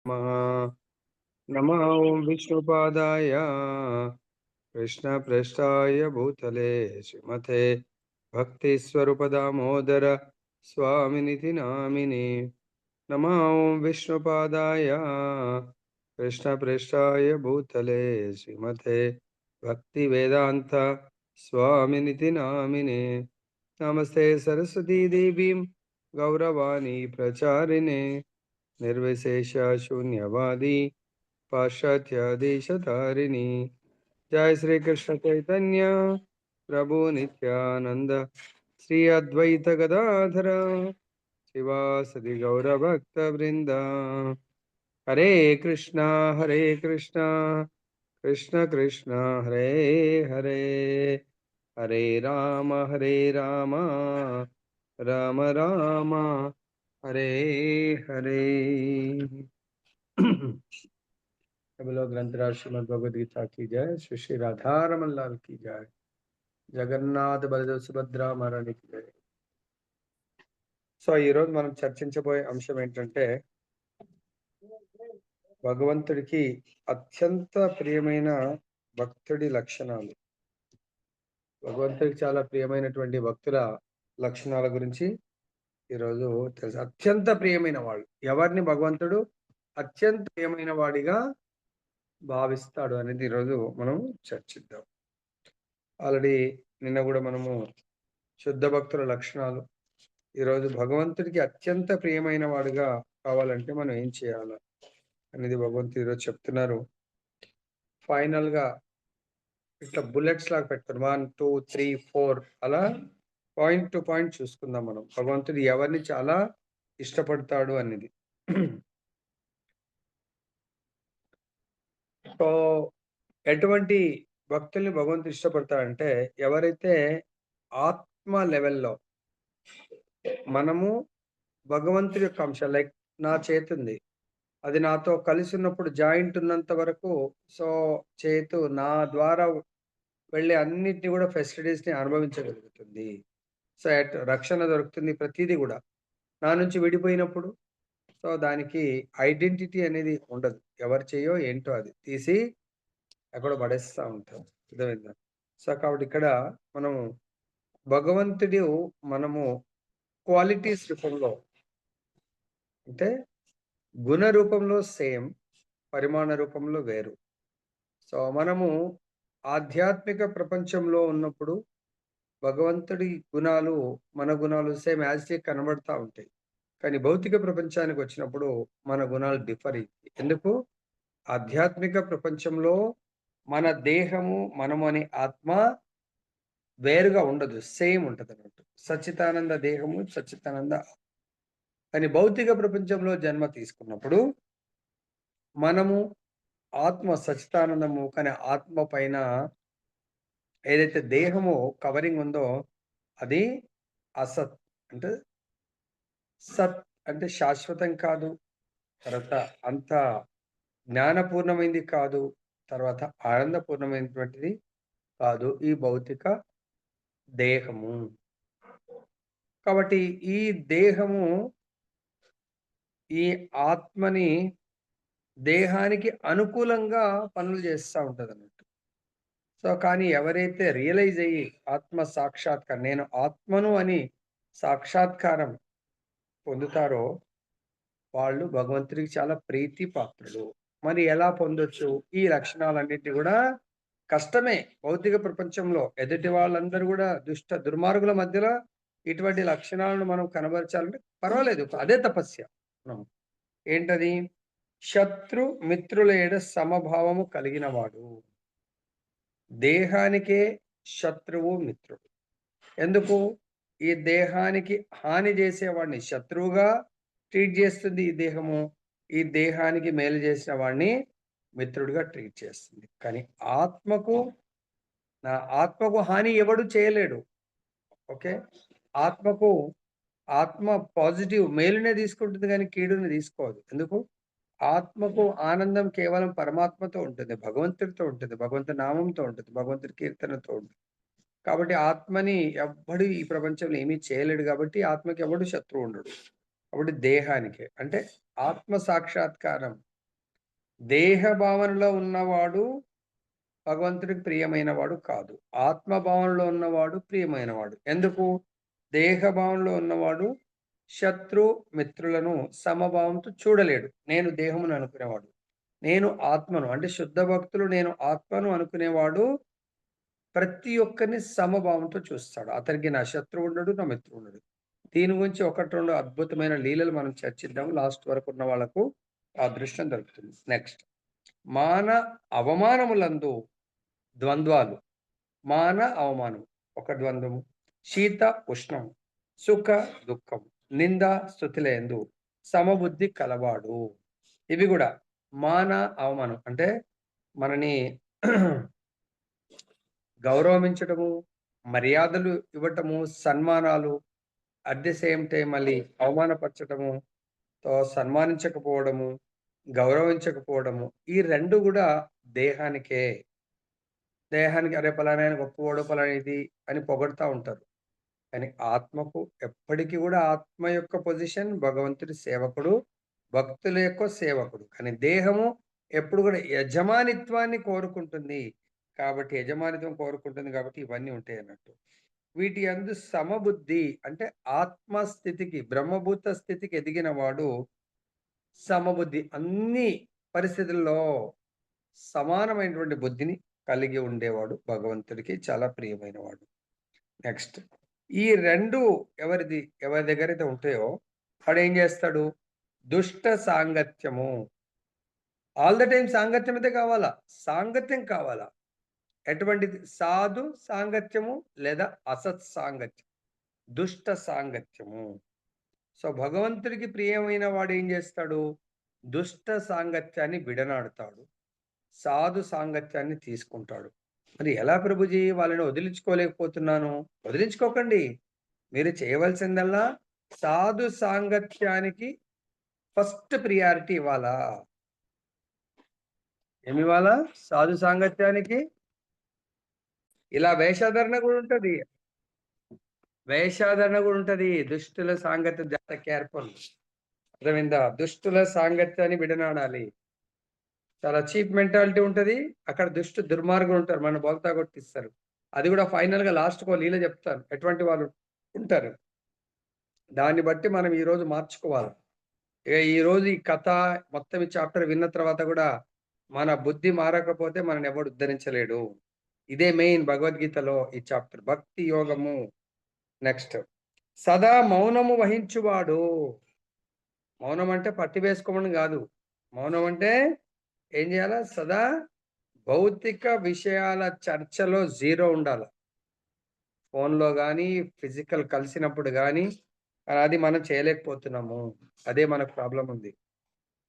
नमः। नमः ॐ विष्णुपादाय कृष्णप्रेष्ठाय भूतले श्रीमते भक्तिस्वरूपदामोदर स्वामिनिति नामिने। नमः ॐ विष्णुपादाय कृष्णप्रेष्ठाय भूतले श्रीमते भक्तिवेदान्त स्वामिनिति नामिने। नमस्ते सरस्वती देवीं गौरवाणी प्रचारिणे निर्विशेष शून्यवादी पाश्चात्य देशधारिणी। जय श्री कृष्ण चैतन्य प्रभु नित्यानंद श्री अद्वैत गदाधर शिवासदि गौर भक्त वृंद। हरे कृष्णा कृष्ण कृष्ण हरे हरे, हरे राम राम राम हरे हरे। बोलो ग्रंथराज श्रीमद् भगवद गीता की जय। श्री श्री राधारमन लाल की जय। జగన్నాథ బలదేవ్ సుభద్ర మహారాణికి జయ. సో ఈరోజు మనం చర్చించబోయే అంశం ఏంటంటే భగవంతుడికి అత్యంత ప్రియమైన భక్తుడి లక్షణాలు. భగవంతుడికి చాలా ప్రియమైనటువంటి భక్తుల లక్షణాల గురించి ఈరోజు తెలుసు. అత్యంత ప్రియమైన వాళ్ళు ఎవరిని భగవంతుడు అత్యంత ప్రియమైన వాడిగా భావిస్తాడు అనేది ఈరోజు మనం చర్చిద్దాం. ఆల్రెడీ నిన్న కూడా మనము శుద్ధ భక్తుల లక్షణాలు, ఈరోజు భగవంతుడికి అత్యంత ప్రియమైన వాడుగా కావాలంటే మనం ఏం చేయాలి అనేది భగవంతుడు ఈరోజు చెప్తున్నారు. ఫైనల్ గా ఇట్లా బుల్లెట్స్ లాగా పెడతారు, 1 2 3 4 అలా పాయింట్ టు పాయింట్ చూసుకుందాం మనం భగవంతుడు ఎవరిని చాలా ఇష్టపడతాడు అనేది. సో ఎటువంటి భక్తుల్ని భగవంతుడు ఇష్టపడతాడంటే ఎవరైతే ఆత్మ లెవెల్లో మనము భగవంతుడి యొక్క అంశం, లైక్ నా చేతుంది అది నాతో కలిసి ఉన్నప్పుడు జాయింట్ ఉన్నంత వరకు, సో చేతు నా ద్వారా వెళ్ళే అన్నిటిని కూడా ఫెసిలిటీస్ ని అనుభవించగలుగుతుంది. సో రక్షణ దొరుకుతుంది ప్రతిదీ కూడా. నా నుంచి విడిపోయినప్పుడు సో దానికి ఐడెంటిటీ అనేది ఉండదు, ఎవరు చేయో ఏంటో అది తీసి ఎక్కడ పడేస్తూ ఉంటాం. అర్థమైందా? సో కాబట్టి ఇక్కడ మనము భగవంతుడు మనము క్వాలిటీస్ రూపంలో అంటే గుణ రూపంలో సేమ్, పరిమాణ రూపంలో వేరు. సో మనము ఆధ్యాత్మిక ప్రపంచంలో ఉన్నప్పుడు భగవంతుడి గుణాలు మన గుణాలు సేమ్ యాజ్ టీ కనబడతా ఉంటాయి. కానీ భౌతిక ప్రపంచానికి వచ్చినప్పుడు మన గుణాలు డిఫర్ అయ్యి. ఎందుకు? ఆధ్యాత్మిక ప్రపంచంలో మన దేహము మనము అనే ఆత్మ వేరుగా ఉండదు, సేమ్ ఉంటుంది అన్నట్టు. సచ్చితానంద దేహము, సచ్చితానంద. కానీ భౌతిక ప్రపంచంలో జన్మ తీసుకున్నప్పుడు మనము ఆత్మ సచ్చితానందము, కానీ ఆత్మ పైన ఏదైతే దేహము కవరింగ్ ఉందో అది అసత్. అంటే సత్ అంటే శాశ్వతం కాదు, తర్వాత అంత జ్ఞానపూర్ణమైంది కాదు, తర్వాత ఆనందపూర్ణమైనటువంటిది కాదు ఈ భౌతిక దేహము. కాబట్టి ఈ దేహము ఈ ఆత్మని దేహానికి అనుకూలంగా పనులు చేస్తూ ఉంటుంది అన్నట్టు. సో కానీ ఎవరైతే రియలైజ్ అయ్యి ఆత్మ సాక్షాత్కారం, నేను ఆత్మను అని సాక్షాత్కారం పొందుతారో వాళ్ళు భగవంతుడికి చాలా ప్రీతి పాత్రులు. మరి ఎలా పొందొచ్చు? ఈ లక్షణాలన్నిటి కూడా కష్టమే. భౌతిక ప్రపంచంలో ఎదుటి వాళ్ళందరూ కూడా దుర్మార్గుల మధ్యలో ఇటువంటి లక్షణాలను మనం కనబరచాలంటే పర్వాలేదు, అదే తపస్య. ఏంటది? శత్రు మిత్రుల ఏడ సమభావము కలిగిన వాడు. దేహానికే శత్రువు మిత్రుడు. ఎందుకు? ఈ దేహానికి హాని చేసేవాడిని శత్రువుగా ట్రీట్ చేస్తుంది ఈ దేహము, ఈ దేహానికి మేలు చేసిన వాడిని మిత్రుడిగా ట్రీట్ చేస్తుంది. కానీ ఆత్మకు హాని ఎవడు చేయలేడు. ఓకే, ఆత్మ పాజిటివ్ మేలునే తీసుకుంటుంది కానీ కీడుని తీసుకోదు. ఎందుకు? ఆత్మకు ఆనందం కేవలం పరమాత్మతో ఉంటుంది, భగవంతుడితో ఉంటుంది, భగవంతుడి నామంతో ఉంటుంది, భగవంతుడి కీర్తనతో ఉంటుంది. కాబట్టి ఆత్మని ఎవ్వడు ఈ ప్రపంచంలో ఏమీ చేయలేడు. కాబట్టి ఆత్మకి ఎవడు శత్రువు ఉండడు. కాబట్టి దేహానికి అంటే ఆత్మ సాక్షాత్కారం దేహ భావనలో ఉన్నవాడు భగవంతుడికి ప్రియమైన వాడు కాదు. ఆత్మ భావనలో ఉన్నవాడు ప్రియమైనవాడు. ఎందుకు? దేహ భావనలో ఉన్నవాడు శత్రు మిత్రులను సమభావంతో చూడలేడు. నేను దేహమును అనుకునేవాడు. నేను ఆత్మను అంటే శుద్ధ భక్తులు నేను ఆత్మను అనుకునేవాడు ప్రతి ఒక్కరిని సమభావంతో చూస్తాడు. అతనికి నా శత్రువు ఉండడు, నా మిత్రుడు ఉండడు. దీని గురించి 1, 2 అద్భుతమైన లీలలు మనం చర్చిద్దాం. లాస్ట్ వరకు ఉన్న వాళ్ళకు ఆ అదృష్టం దొరుకుతుంది. నెక్స్ట్ మాన అవమానములందు ద్వంద్వాలు. మాన అవమానం ఒక ద్వంద్వము. శీత ఉష్ణం, సుఖ దుఃఖం, నింద స్తుతిలందు సమబుద్ధి కలవాడు. ఇవి కూడా మాన అవమానం అంటే మనని గౌరవించటము, మర్యాదలు ఇవ్వటము, సన్మానాలు, అట్ ది సేమ్ టైం మళ్ళీ అవమానపరచటము, సన్మానించకపోవడము, గౌరవించకపోవడము, ఈ 2 కూడా దేహానికే. దేహానికి అరే పలానాయన గొప్పవాడు, పలానా ఇది అని పొగడుతా ఉంటారు. కానీ ఆత్మకు ఎప్పటికి కూడా ఆత్మ యొక్క పొజిషన్ భగవంతుడి సేవకుడు, భక్తుల యొక్క సేవకుడు. కానీ దేహము ఎప్పుడు కూడా యజమానిత్వాన్ని కోరుకుంటుంది. కాబట్టి యజమానిత్వం కోరుకుంటుంది కాబట్టి ఇవన్నీ ఉంటాయన్నట్టు. వీటి యందు సమబుద్ధి అంటే ఆత్మస్థితికి, బ్రహ్మభూత స్థితికి ఎదిగిన వాడు సమబుద్ధి అన్ని పరిస్థితుల్లో సమానమైనటువంటి బుద్ధిని కలిగి ఉండేవాడు భగవంతుడికి చాలా ప్రియమైనవాడు. నెక్స్ట్ ఈ 2 ఎవరి దగ్గరైతే ఉంటాయో వాడేం చేస్తాడు? దుష్ట సాంగత్యము. ఆల్ ద టైమ్ సాంగత్యం అయితే కావాలా? సాంగత్యం కావాలా? ఎటువంటిది? సాధు సాంగత్యము లేదా అసత్ సాంగత్యం. దుష్ట సాంగత్యము. సో, భగవంతుడికి ప్రియమైన వాడు ఏం చేస్తాడు? దుష్ట సాంగత్యాన్ని విడనాడుతాడు. సాధు సాంగత్యాన్ని తీసుకుంటాడు. మరి ఎలా ప్రభుజీ వాళ్ళని వదిలించుకోలేకపోతున్నాను? వదిలించుకోకండి. మీరు చేయవలసిందల్లా సాధు సాంగత్యానికి ఫస్ట్ ప్రియారిటీ ఇవ్వాలా? ఏమివ్వాలా? సాధు సాంగత్యానికి. ఇలా వేషధారణ కూడా ఉంటది. వేషధారణ కూడా ఉంటది. దుష్టుల సాంగత్యం జాగ్రత్త కేర్‌ఫుల్. అర్థమైందా? దుష్టుల సాంగత్యాన్ని విడనాడాలి. చాలా చీప్ మెంటాలిటీ ఉంటది. అక్కడ దుర్మార్గులు ఉంటారు. మన బోల్తా కొట్టిస్తారు. అది కూడా ఫైనల్‌గా లాస్ట్‌కో లీల చెప్తాను. ఎటువంటి వాళ్ళు ఉంటారు. దాన్ని బట్టి మనం ఈరోజు మార్చుకోవాలి. ఇక ఈరోజు ఈ కథ మొత్తం ఈ చాప్టర్ విన్న తర్వాత కూడా మన బుద్ధి మారకపోతే మనల్ని ఎవడు ఉద్ధరించలేడు. ఇదే మెయిన్ భగవద్గీతలో ఈ చాప్టర్. భక్తి యోగము. నెక్స్ట్ సదా మౌనము వహించువాడు. మౌనం అంటే పట్టి వేసుకోమని కాదు. మౌనం అంటే ఏం చేయాలా? సదా భౌతిక విషయాల చర్చలో జీరో ఉండాల. ఫోన్‌లో గానీ, ఫిజికల్ కలిసినప్పుడు గానీ, అది మనం చేయలేకపోతున్నాము. అదే మనకు ప్రాబ్లమ్ ఉంది.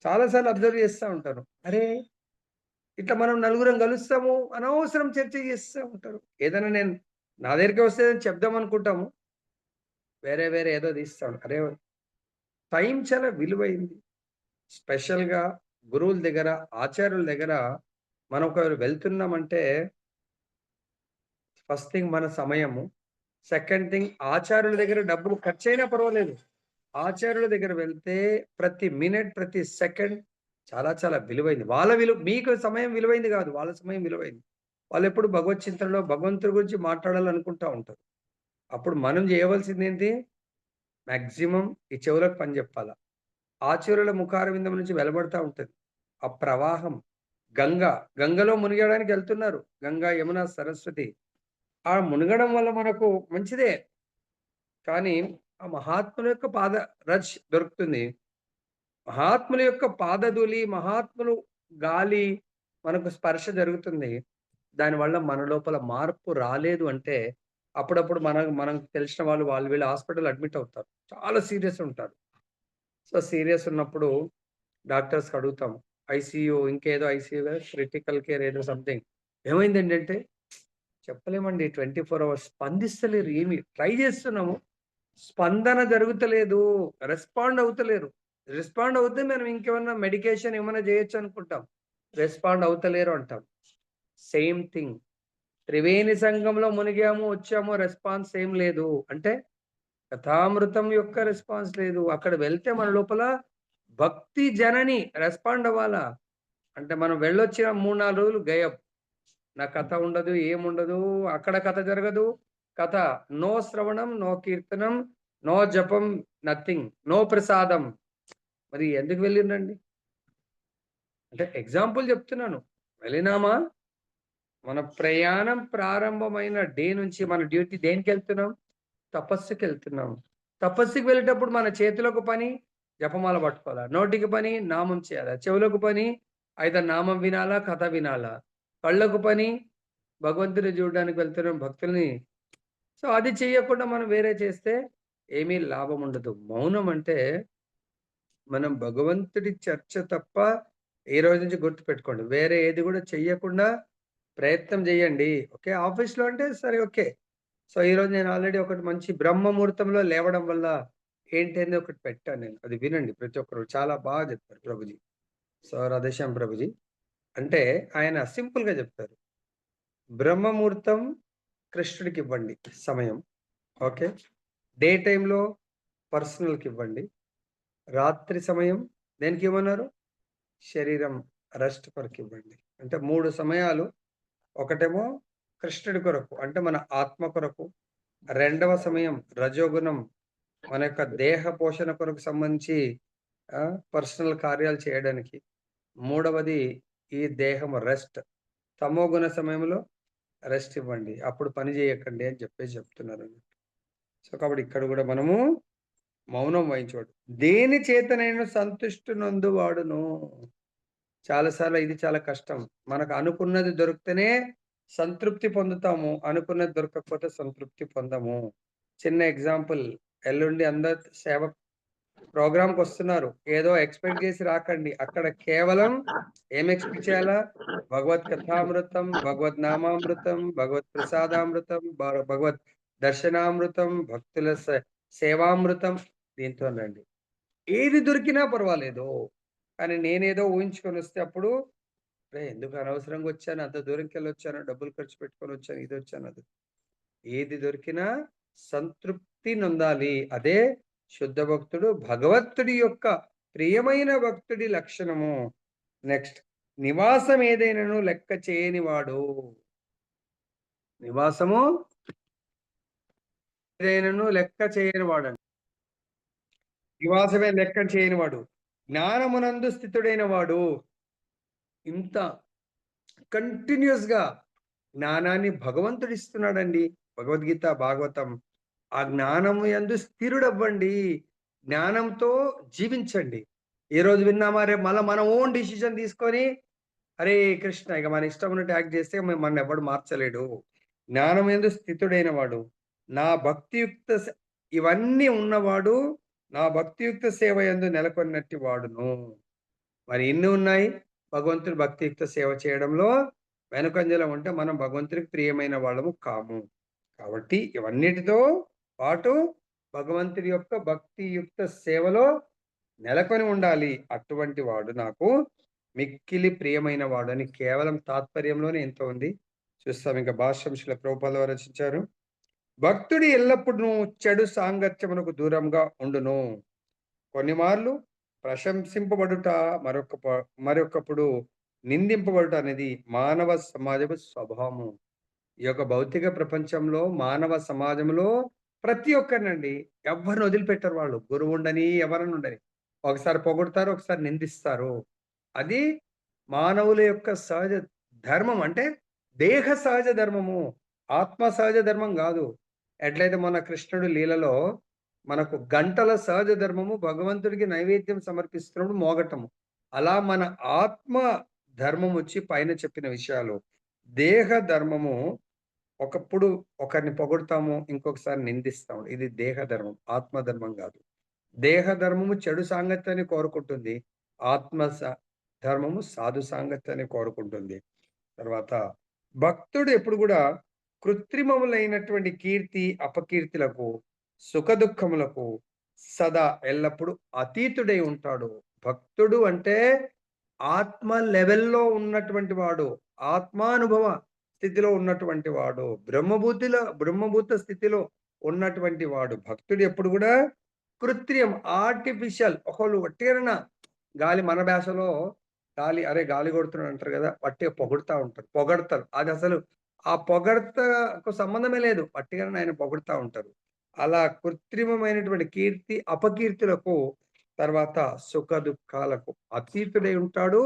చాలా సార్లు అబ్జర్వ్ చేస్తా ఉంటాను. అరే! ఇట్లా మనం నలుగురం కలుస్తాము, అనవసరం చర్చ చేస్తా ఉంటారు. ఏదైనా నేను నా దగ్గరికే వస్తే చెప్దాం అనుకుంటాము. వేరే ఏదో తీస్తాడు. అరే! టైం చాలా విలువైంది. స్పెషల్‌గా గురువుల దగ్గర, ఆచార్యుల దగ్గర మనం ఒకవేళ వెళ్తున్నామంటే ఫస్ట్ థింగ్ మన సమయము. సెకండ్ థింగ్ ఆచార్యుల దగ్గర డబ్బులు ఖర్చయినా పర్వాలేదు. ఆచార్యుల దగ్గర వెళ్తే ప్రతి మినిట్, ప్రతి సెకండ్ చాలా చాలా విలువైంది. మీకు సమయం విలువైంది గాదు. వాళ్ళ సమయం విలువైంది. వాళ్ళెప్పుడు భగవత్ చింతనలో భగవంతుడి గురించి మాట్లాడాలనుకుంటా ఉంటారు. అప్పుడు మనం జేయవలసిందేంటి? మాక్సిమం ఈ చెవులకు పని జెప్పాల. ఆచార్యుల ముఖారవిందం నుంచి వెలువడతా ఉంటది. ఆ ప్రవాహం గంగలో మునిగడానికి ఎళ్తున్నారు. గంగా, యమున, సరస్వతి. ఆ మునగడం వల్ల మనకు మంచిదే. కానీ ఆ మహాత్ముల యొక్క రజ్ దొరుకుతుంది. మహాత్ముల యొక్క పాదధూళి, మహాత్ములు గాలి మనకు స్పర్శ జరుగుతుంది. దానివల్ల మన లోపల మార్పు రాలేదు అంటే, అప్పుడప్పుడు మనకు తెలిసిన వాళ్ళు వీళ్ళు హాస్పిటల్ అడ్మిట్ అవుతారు. చాలా సీరియస్ ఉంటారు. సో, సీరియస్ ఉన్నప్పుడు డాక్టర్స్‌కి అడుగుతాం. ఐసీయూ ఇంకేదో ఐసీయూ క్రిటికల్ కేర్ ఏదో సంథింగ్. ఏమైందండి అంటే, చెప్పలేమండి 24 అవర్స్ స్పందిస్తలేరు. ట్రై చేస్తున్నాము. స్పందన జరుగుతలేదు. రెస్పాండ్ అవుతలేరు. రెస్పాండ్ అవుతే మనం ఇంకేమన్నా మెడికేషన్ ఏమన్నా చేయొచ్చు అనుకుంటాం. రెస్పాండ్ అవుతలేరు అంటాం. Same thing. త్రివేణి సంగంలో మునిగాము, వచ్చాము రెస్పాన్స్ ఏం లేదు. అంటే కథామృతం యొక్క రెస్పాన్స్ లేదు. అక్కడ వెళ్తే మన లోపల భక్తి జనని రెస్పాండ్ అవ్వాలా. అంటే మనం వెళ్ళొచ్చిన 3, 4 రోజులు గయబ్. నా కథ ఉండదు, ఏముండదు. అక్కడ కథ జరగదు. కథ నో శ్రవణం, నో కీర్తనం, నో జపం, నథింగ్. నో ప్రసాదం. మరి ఎందుకు వెళ్ళిండ్రండి? అంటే ఎగ్జాంపుల్ చెప్తున్నాను. వెళ్ళినామా? మన ప్రయాణం ప్రారంభమైన డే నుంచి మన డ్యూటీ దేనికెళ్తున్నాం? తపస్సుకెళ్తున్నాం. తపస్సుకి వెళ్ళేటప్పుడు మన చేతులకు పని జపమాల పట్టుకోవాలా. నోటికి పని నామం చేయాలా. చెవులకు పని ఐదర్ నామం వినాలా, కథ వినాలా. కళ్ళకు పని భగవంతుడిని చూడడానికి వెళ్తున్నాం భక్తుల్ని. సో, అది చెయ్యకుండా మనం వేరే చేస్తే ఏమీ లాభం ఉండదు. మౌనం అంటే మనం భగవంతుడి చర్చ తప్ప ఈ రోజు నుంచి గుర్తుపెట్టుకోండి. వేరే ఏది కూడా చెయ్యకుండా ప్రయత్నం చేయండి. ఓకే. ఆఫీస్‌లో అంటే సరే ఓకే. సో, ఈరోజు నేను ఆల్రెడీ ఒకటి మంచి బ్రహ్మ ముహూర్తంలో లేవడం వల్ల ఏంటి ఒకటి పెట్టాను నేను. అది వినండి ప్రతి ఒక్కరు. చాలా బాగా చెప్పారు ప్రభుజీ. సో, రాధేశ్యామ్ ప్రభుజీ. అంటే ఆయన సింపుల్‌గా చెప్తారు. బ్రహ్మ ముహూర్తం కృష్ణుడికివ్వండి సమయం. ఓకే. డే టైమ్‌లో పర్సనల్‌కివ్వండి. రాత్రి సమయం దేనికివ్వమన్నారు? శరీరం రెస్ట్ కొరకివ్వండి. అంటే 3 సమయాలు. ఒకటేమో కృష్ణుడి కొరకు. అంటే మన ఆత్మ కొరకు. రెండవ సమయం రజోగుణం మన యొక్క దేహ పోషణ కొరకు సంబంధించి పర్సనల్ కార్యాలు చేయడానికి. మూడవది ఈ దేహము రెస్ట్. తమోగుణ సమయంలో రెస్ట్ ఇవ్వండి. అప్పుడు పని చేయకండి అని చెప్పేసి చెప్తున్నారండి. సో, కాబట్టి ఇక్కడ గూడా మనము మౌనం వహించోడు. దేని చేతనైన సంతుష్టునందువాడును. చాలా సార్లు ఇది చాలా కష్టం. మనకు అనుకున్నది దొరికితేనే సంతృప్తి పొందుతాము. అనుకున్నది దొరకకపోతే సంతృప్తి పొందము. చిన్న ఎగ్జాంపుల్. ఎల్లుండి అందరు సేవ ప్రోగ్రామ్‌కొస్తున్నారు. ఏదో ఎక్స్‌పెక్ట్ జేసి రాకండి. అక్కడ కేవలం ఏం ఎక్స్‌పెక్ట్ చేయాలా? భగవత్ కథామృతం, భగవద్ నామామృతం, భగవత్ ప్రసాదామృతం, భగవత్ దర్శనామృతం, భక్తుల సేవామృతం దీంతో రండి. ఏది దొరికినా పర్వాలేదు. కానీ నేనేదో ఊహించుకొనొస్తే అప్పుడు ఎందుకు అనవసరంగా వచ్చాను, అంత దూరంకెళ్ళొచ్చాను, డబ్బులు ఖర్చు పెట్టుకొనొచ్చాను, ఇదొచ్చాను, అది. ఏది దొరికినా సంతృప్తి నొందాలి. అదే శుద్ధ భక్తుడు భగవంతుడి యొక్క ప్రియమైన భక్తుడి లక్షణము. నెక్స్ట్ నివాసం ఏదైనను లెక్క చేయనివాడు. నివాసము ఏదైనను లెక్క చేయనివాడండి. నివాసమే లెక్క చేయనివాడు. జ్ఞానమునందు స్థితుడైన వాడు. ఇంత కంటిన్యూయస్‌గా జ్ఞానాన్ని భగవంతుడిస్తున్నాడండి. భగవద్గీత, భాగవతం. ఆ జ్ఞానము యందు స్థిరుడవ్వండి. జ్ఞానంతో జీవించండి. ఈరోజు విన్నామా? రేపు మళ్ళా మన ఓన్ డిసిషన్ తీసుకొని, హరే కృష్ణ ఇక మన ఇష్టం ఉన్నట్టు యాక్ట్ చేస్తే మననెవ్వడు మార్చలేడు. జ్ఞానం యందు స్థితుడైన వాడు. నా భక్తియుక్త ఇవన్నీ ఉన్నవాడు నా భక్తియుక్త సేవ యందు నెలకొన్నట్టి వాడును. మరి ఇన్ని ఉన్నాయి. భగవంతుడి భక్తియుక్త సేవ చేయడంలో వెనుకంజలో ఉంటే మనం భగవంతుడికి ప్రియమైన వాళ్ళము కాము. కాబట్టి ఇవన్నిటితో పాటు భగవంతుడి యొక్క భక్తియుక్త సేవలో నెలకొని ఉండాలి. అటువంటి వాడు నాకు మిక్కిలి ప్రియమైన వాడు అని కేవలం తాత్పర్యంలోనే ఎంత ఉంది. చూస్తాం ఇంకా భాష్యంశుల ప్రభుపాద వారు రచించారు. భక్తుడు ఎల్లప్పుడూ చెడు సాంగత్యమునకు దూరంగా ఉండును. కొన్ని మార్లు ప్రశంసింపబడుట మరొకప్పుడు నిందింపబడుట అనేది మానవ సమాజపు స్వభావము. ఈ యొక్క భౌతిక ప్రపంచంలో మానవ సమాజంలో ప్రతి ఒక్కరినండి ఎవ్వరిని వదిలిపెట్టరు వాళ్ళు. గురువు ఉండని, ఎవరైనా ఉండని. ఒకసారి పొగుడుతారు, ఒకసారి నిందిస్తారు. అది మానవుల యొక్క సహజ ధర్మం. అంటే దేహ సహజ ధర్మము. ఆత్మ సహజ ధర్మం గాదు. ఎట్లయితే మొన్న కృష్ణుడు లీలలో మనకు గంటల సహజ ధర్మము భగవంతుడికి నైవేద్యం సమర్పిస్తున్నప్పుడు మోగటము. అలా మన ఆత్మ ధర్మం వచ్చి పైన చెప్పిన విషయాలు. దేహ ధర్మము ఒకప్పుడు ఒకరిని పొగుడుతాము, ఇంకొకసారి నిందిస్తాము. ఇది దేహ ధర్మం. ఆత్మ ధర్మం గాదు. దేహ ధర్మము చెడు సాంగత్యాన్ని కోరుకుంటుంది. ఆత్మ ధర్మము సాధు సాంగత్యాన్ని కోరుకుంటుంది. తర్వాత భక్తుడు ఎప్పుడు గూడా కృత్రిమములైనటువంటి కీర్తి, అపకీర్తులకు, సుఖదుఖములకు సదా ఎల్లప్పుడూ అతీతుడై ఉంటాడు. భక్తుడు అంటే ఆత్మ లెవెల్‌లో ఉన్నటువంటి వాడు. ఆత్మానుభవ స్థితిలో ఉన్నటువంటి వాడు. బ్రహ్మభూత స్థితిలో ఉన్నటువంటి వాడు. భక్తుడు ఎప్పుడు గూడా ఆర్టిఫిషియల్ ఒకళ్ళు వట్టిగనన గాలి మన భాషలో గాలి అరే గాలి కొడుతున్నాడు అంటారు కదా! వట్టిగా పొగుడుతా ఉంటారు. పొగడతారు. అది అసలు ఆ పొగడ్తకు సంబంధమే లేదు. వట్టిగానే ఆయన పొగుడుతా ఉంటారు. అలా కృత్రిమమైనటువంటి కీర్తి, అపకీర్తులకు తర్వాత సుఖ దుఃఖాలకు అతీతుడై ఉంటాడు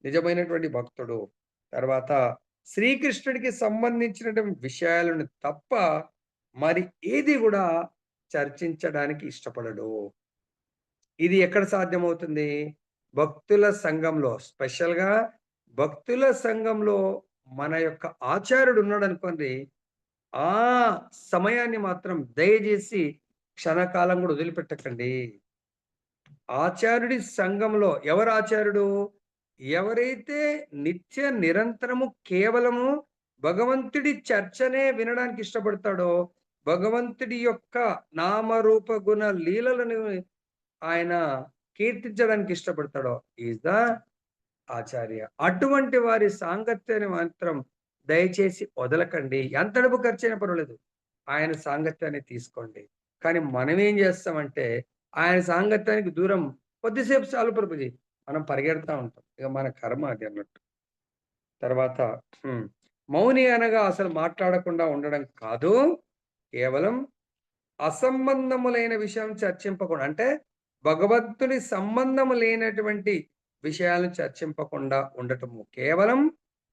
నిజమైనటువంటి భక్తుడు. తర్వాత శ్రీకృష్ణుడికి సంబంధించినటువంటి విషయాలను తప్ప మరి ఏది గూడా చర్చించడానికి ఇష్టపడడు. ఇది ఎక్కడ సాధ్యమవుతుంది? భక్తుల సంఘంలో. స్పెషల్‌గా భక్తుల సంఘంలో మన యొక్క ఆచార్యుడు ఉన్నాడనుకోండి, ఆ సమయాన్ని మాత్రం దయచేసి క్షణకాలం గూడా వదిలిపెట్టకండి. ఆచార్యుడి సంఘంలో ఎవరు ఆచార్యుడు? ఎవరైతే నిత్య నిరంతరము కేవలము భగవంతుడి చర్చనే వినడానికి ఇష్టపడతాడో, భగవంతుడి యొక్క నామరూప గుణ లీలలను ఆయన కీర్తించడానికి ఇష్టపడతాడో ఈస్ ద ఆచార్య. అటువంటి వారి సాంగత్యాన్ని మాత్రం దయచేసి వదలకండి. ఎంత డబ్బు ఖర్చయినా పర్వాలేదు. ఆయన సాంగత్యాన్ని తీసుకోండి. కానీ మనమేం చేస్తామంటే, ఆయన సాంగత్యానికి దూరం కొద్దిసేపు చాలు ప్రభుజీ. మనం పరిగెడతా ఉంటాం. ఇక మన కర్మ అది అన్నట్టు. తర్వాత హ్మ్. మౌని అనగా అసలు మాట్లాడకుండా ఉండడం కాదు. కేవలం అసంబంధములైన విషయం చర్చింపకుండా అంటే భగవంతుని సంబంధము లేనటువంటి విషయాలను చర్చింపకుండా ఉండటము. కేవలం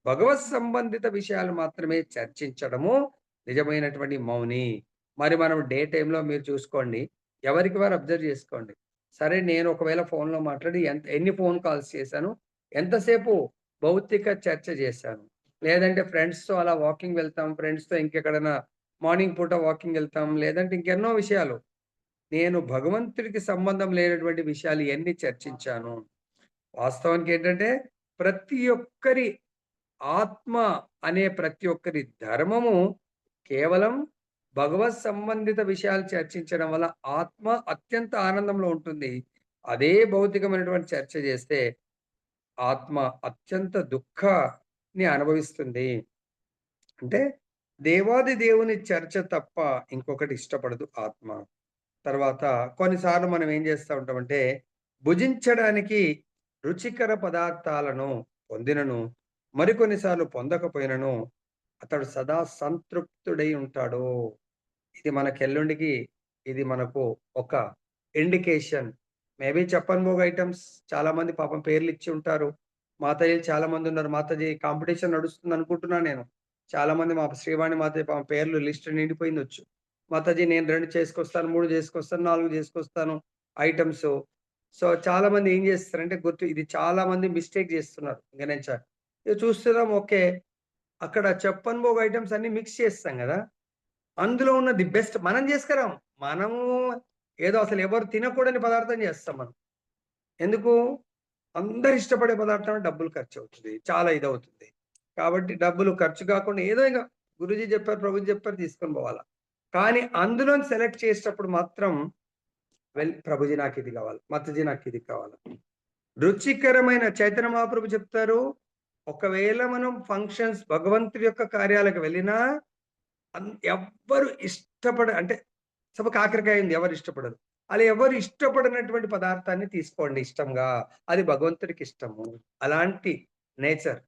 భగవత్ సంబంధిత విషయాలు మాత్రమే చర్చించడము నిజమైనటువంటి మౌని. మరి మనం డే టైమ్‌లో మీరు చూసుకోండి. ఎవరికి వారు అబ్జర్వ్ చేసుకోండి. సరే నేను ఒకవేళ ఫోన్‌లో మాట్లాడి ఎన్ని ఫోన్ కాల్స్ చేశాను? ఎంతసేపు భౌతిక చర్చ చేశాను? లేదంటే ఫ్రెండ్స్‌తో అలా వాకింగ్ వెళ్తాం. ఫ్రెండ్స్‌తో ఇంకెక్కడైనా మార్నింగ్ పూట వాకింగ్ ఎళ్తాం. లేదంటే ఇంకెన్నో విషయాలు. నేను భగవంతుడికి సంబంధం లేనటువంటి విషయాలు ఎన్ని చర్చించాను. వాస్తవానికేంటంటే, ప్రతి ఒక్కరి ఆత్మ అనే ప్రతి ఒక్కరి ధర్మము కేవలం భగవత్ సంబంధిత విషయాలు చర్చించడం వల్ల ఆత్మ అత్యంత ఆనందంలో ఉంటుంది. అదే భౌతికమైనటువంటి చర్చ చేస్తే ఆత్మ అత్యంత దుఃఖాన్ని అనుభవిస్తుంది. అంటే దేవాది దేవుని చర్చ తప్ప ఇంకొకటి ఇష్టపడదు ఆత్మ. తర్వాత కొన్నిసార్లు మనం ఏం చేస్తా ఉంటామంటే, భుజించడానికి రుచికర పదార్థాలను పొందినను, మరికొన్ని సార్లు పొందకపోయినను, అతడు సదా సంతృప్తుడై ఉంటాడు. ఇది మనకెల్లుండికి ఇది మనకు ఒక ఇండికేషన్. మేబీ చెప్పనుబోగు ఐటెమ్స్ చాలామంది పాపం పేర్లిచ్చి ఉంటారు. మాతయ్యలు చాలామందున్నారు. మాతాజీ కాంపిటీషన్ నడుస్తుందనుకుంటున్నాను నేను. చాలామంది మా శ్రీవాణి మాతయ్య పాపం పేర్లు లిస్ట్ నిండిపోయిందొచ్చు. మాతాజీ నేను 2 చేసుకొస్తాను, 3 చేసుకొస్తాను, 4 చేసుకొస్తాను ఐటెమ్సు. సో, చాలామంది ఏం చేస్తారంటే ఇది చాలామంది మిస్టేక్ చేస్తున్నారు. ఇంక నేను ఇగ చూస్తున్నాం ఓకే. అక్కడ చెప్పనుబోగు ఐటెమ్స్ అన్నీ మిక్స్ చేస్తాం గదా! అందులో ఉన్న ది బెస్ట్ మనం చేసుకురాం. మనము ఏదో అసలు ఎవరు తినకూడని పదార్థం చేస్తాం మనం. ఎందుకు? అందరూ ఇష్టపడే పదార్థం డబ్బులు ఖర్చవుతది. చాలా ఇదవుతుంది. కాబట్టి డబ్బులు ఖర్చు కాకుండా ఏదో ఇంక గురూజీ చెప్పారు, ప్రభుజీ చెప్పారు తీసుకొని పోవాలా. కానీ అందులోని సెలెక్ట్ చేసేటప్పుడు మాత్రం ప్రభుజీ నాకిది కావాలి. మాతాజీ నాకిది కావాలి. రుచికరమైన చైతన్య మహాప్రభు చెప్తారు. ఒకవేళ మనం ఫంక్షన్స్ భగవంతుడి యొక్క కార్యాలకు వెళ్ళినా ఎవ్వరు అంటే కాకరకాయ ఉంది ఎవరు ఇష్టపడరు. అలా ఎవరు ఇష్టపడనటువంటి పదార్థాన్ని తీసుకోండి ఇష్టంగా. అది భగవంతుడికి ఇష్టము. అలాంటి నేచర్.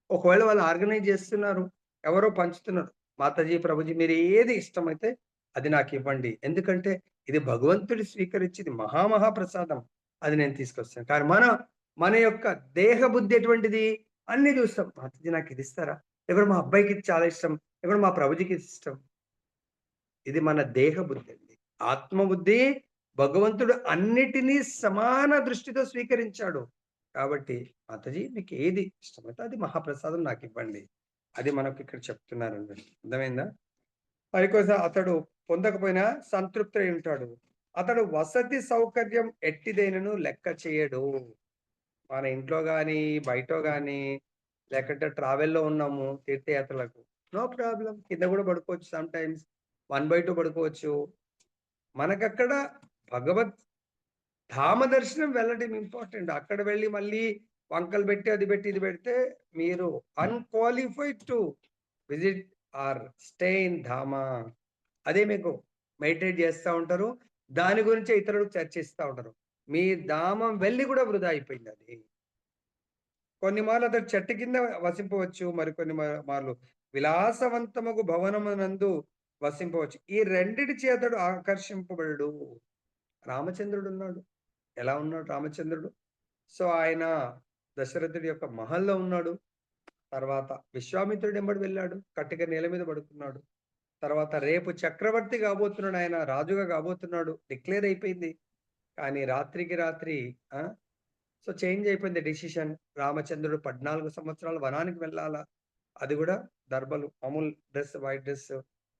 ఒకవేళ వాళ్ళు ఆర్గనైజ్ చేస్తున్నారు. ఎవరో పంచుతున్నారు. మాతాజీ, ప్రభుజీ మీరు ఏది ఇష్టమైతే అది నాకివ్వండి. ఎందుకంటే ఇది భగవంతుడు స్వీకరించింది మహా ప్రసాదం. అది నేను తీసుకొస్తాను. కానీ మన యొక్క దేహ బుద్ధి ఎటువంటిది? అన్నీ చూస్తాం. మాతాజీ నాకిది ఇస్తారా? లేకపోతే మా అబ్బాయికి ఇది చాలా ఇష్టం. లేకపోతే మా ప్రభుజీకి ఇది ఇష్టం. ఇది మన దేహ బుద్ధి అండి. ఆత్మబుద్ధి భగవంతుడు అన్నిటినీ సమాన దృష్టితో స్వీకరించాడు. కాబట్టి మాతాజీ మీకు ఏది ఇష్టమైతే అది మహాప్రసాదం నాకివ్వండి. అది మనకు ఇక్కడ చెప్తున్నారండి. అర్థమైందా? మరికోస అతడు పొందకపోయినా సంతృప్తుడై ఉంటాడు. అతడు వసతి సౌకర్యం ఎట్టిదైనను లెక్క చేయడు. మన ఇంట్లో గాని, బయటో గాని లేకంటే ట్రావెల్‌లో ఉన్నాము తీర్థయాత్రలకు. No problem. కింద గూడా పడుకోవచ్చు సమ్‌టైమ్స్. 1/2 పడుకోవచ్చు. మనకక్కడ భగవత్ ధామ దర్శనం వెళ్ళడం ఇంపార్టెంట్. అక్కడ వెళ్లి మళ్ళీ వంకలు పెట్టి, అది పెట్టి, ఇది పెడితే మీరు unqualified to visit or stay in Dhama. అదే మీకు మెడిటేట్ చేస్తా ఉంటారు. దాని గురించే ఇతరులకు చర్చిస్తా ఉంటారు. మీ ధామం వెళ్లి కూడా వృధా అయిపోయిందది. కొన్ని మార్లు అతడు చెట్టు కింద వసింపవచ్చు. మరికొన్ని మార్లు విలాసవంతముగు భవనమునందు వసింపవచ్చు. ఈ రెండిటి చేతడు ఆకర్షింపబడడు. రామచంద్రుడున్నాడు. ఎలా ఉన్నాడు రామచంద్రుడు? సో, ఆయన దశరథుడి యొక్క మహల్‌లో ఉన్నాడు. తర్వాత విశ్వామిత్రుడు ఎంబడి వెళ్ళాడు. కట్టిక నేల మీద పడుకున్నాడు. తర్వాత రేపు చక్రవర్తి కాబోతున్నాడు ఆయన. రాజుగా కాబోతున్నాడు. డిక్లేర్ అయిపోయింది. కానీ రాత్రికి రాత్రి ఆ! సో, చేంజ్ అయిపోయింది డెసిషన్. రామచంద్రుడు 14 సంవత్సరాలు వనానికి వెళ్ళాలా. అది గూడా దర్బలు, మామూలు డ్రెస్, వైట్ డ్రెస్,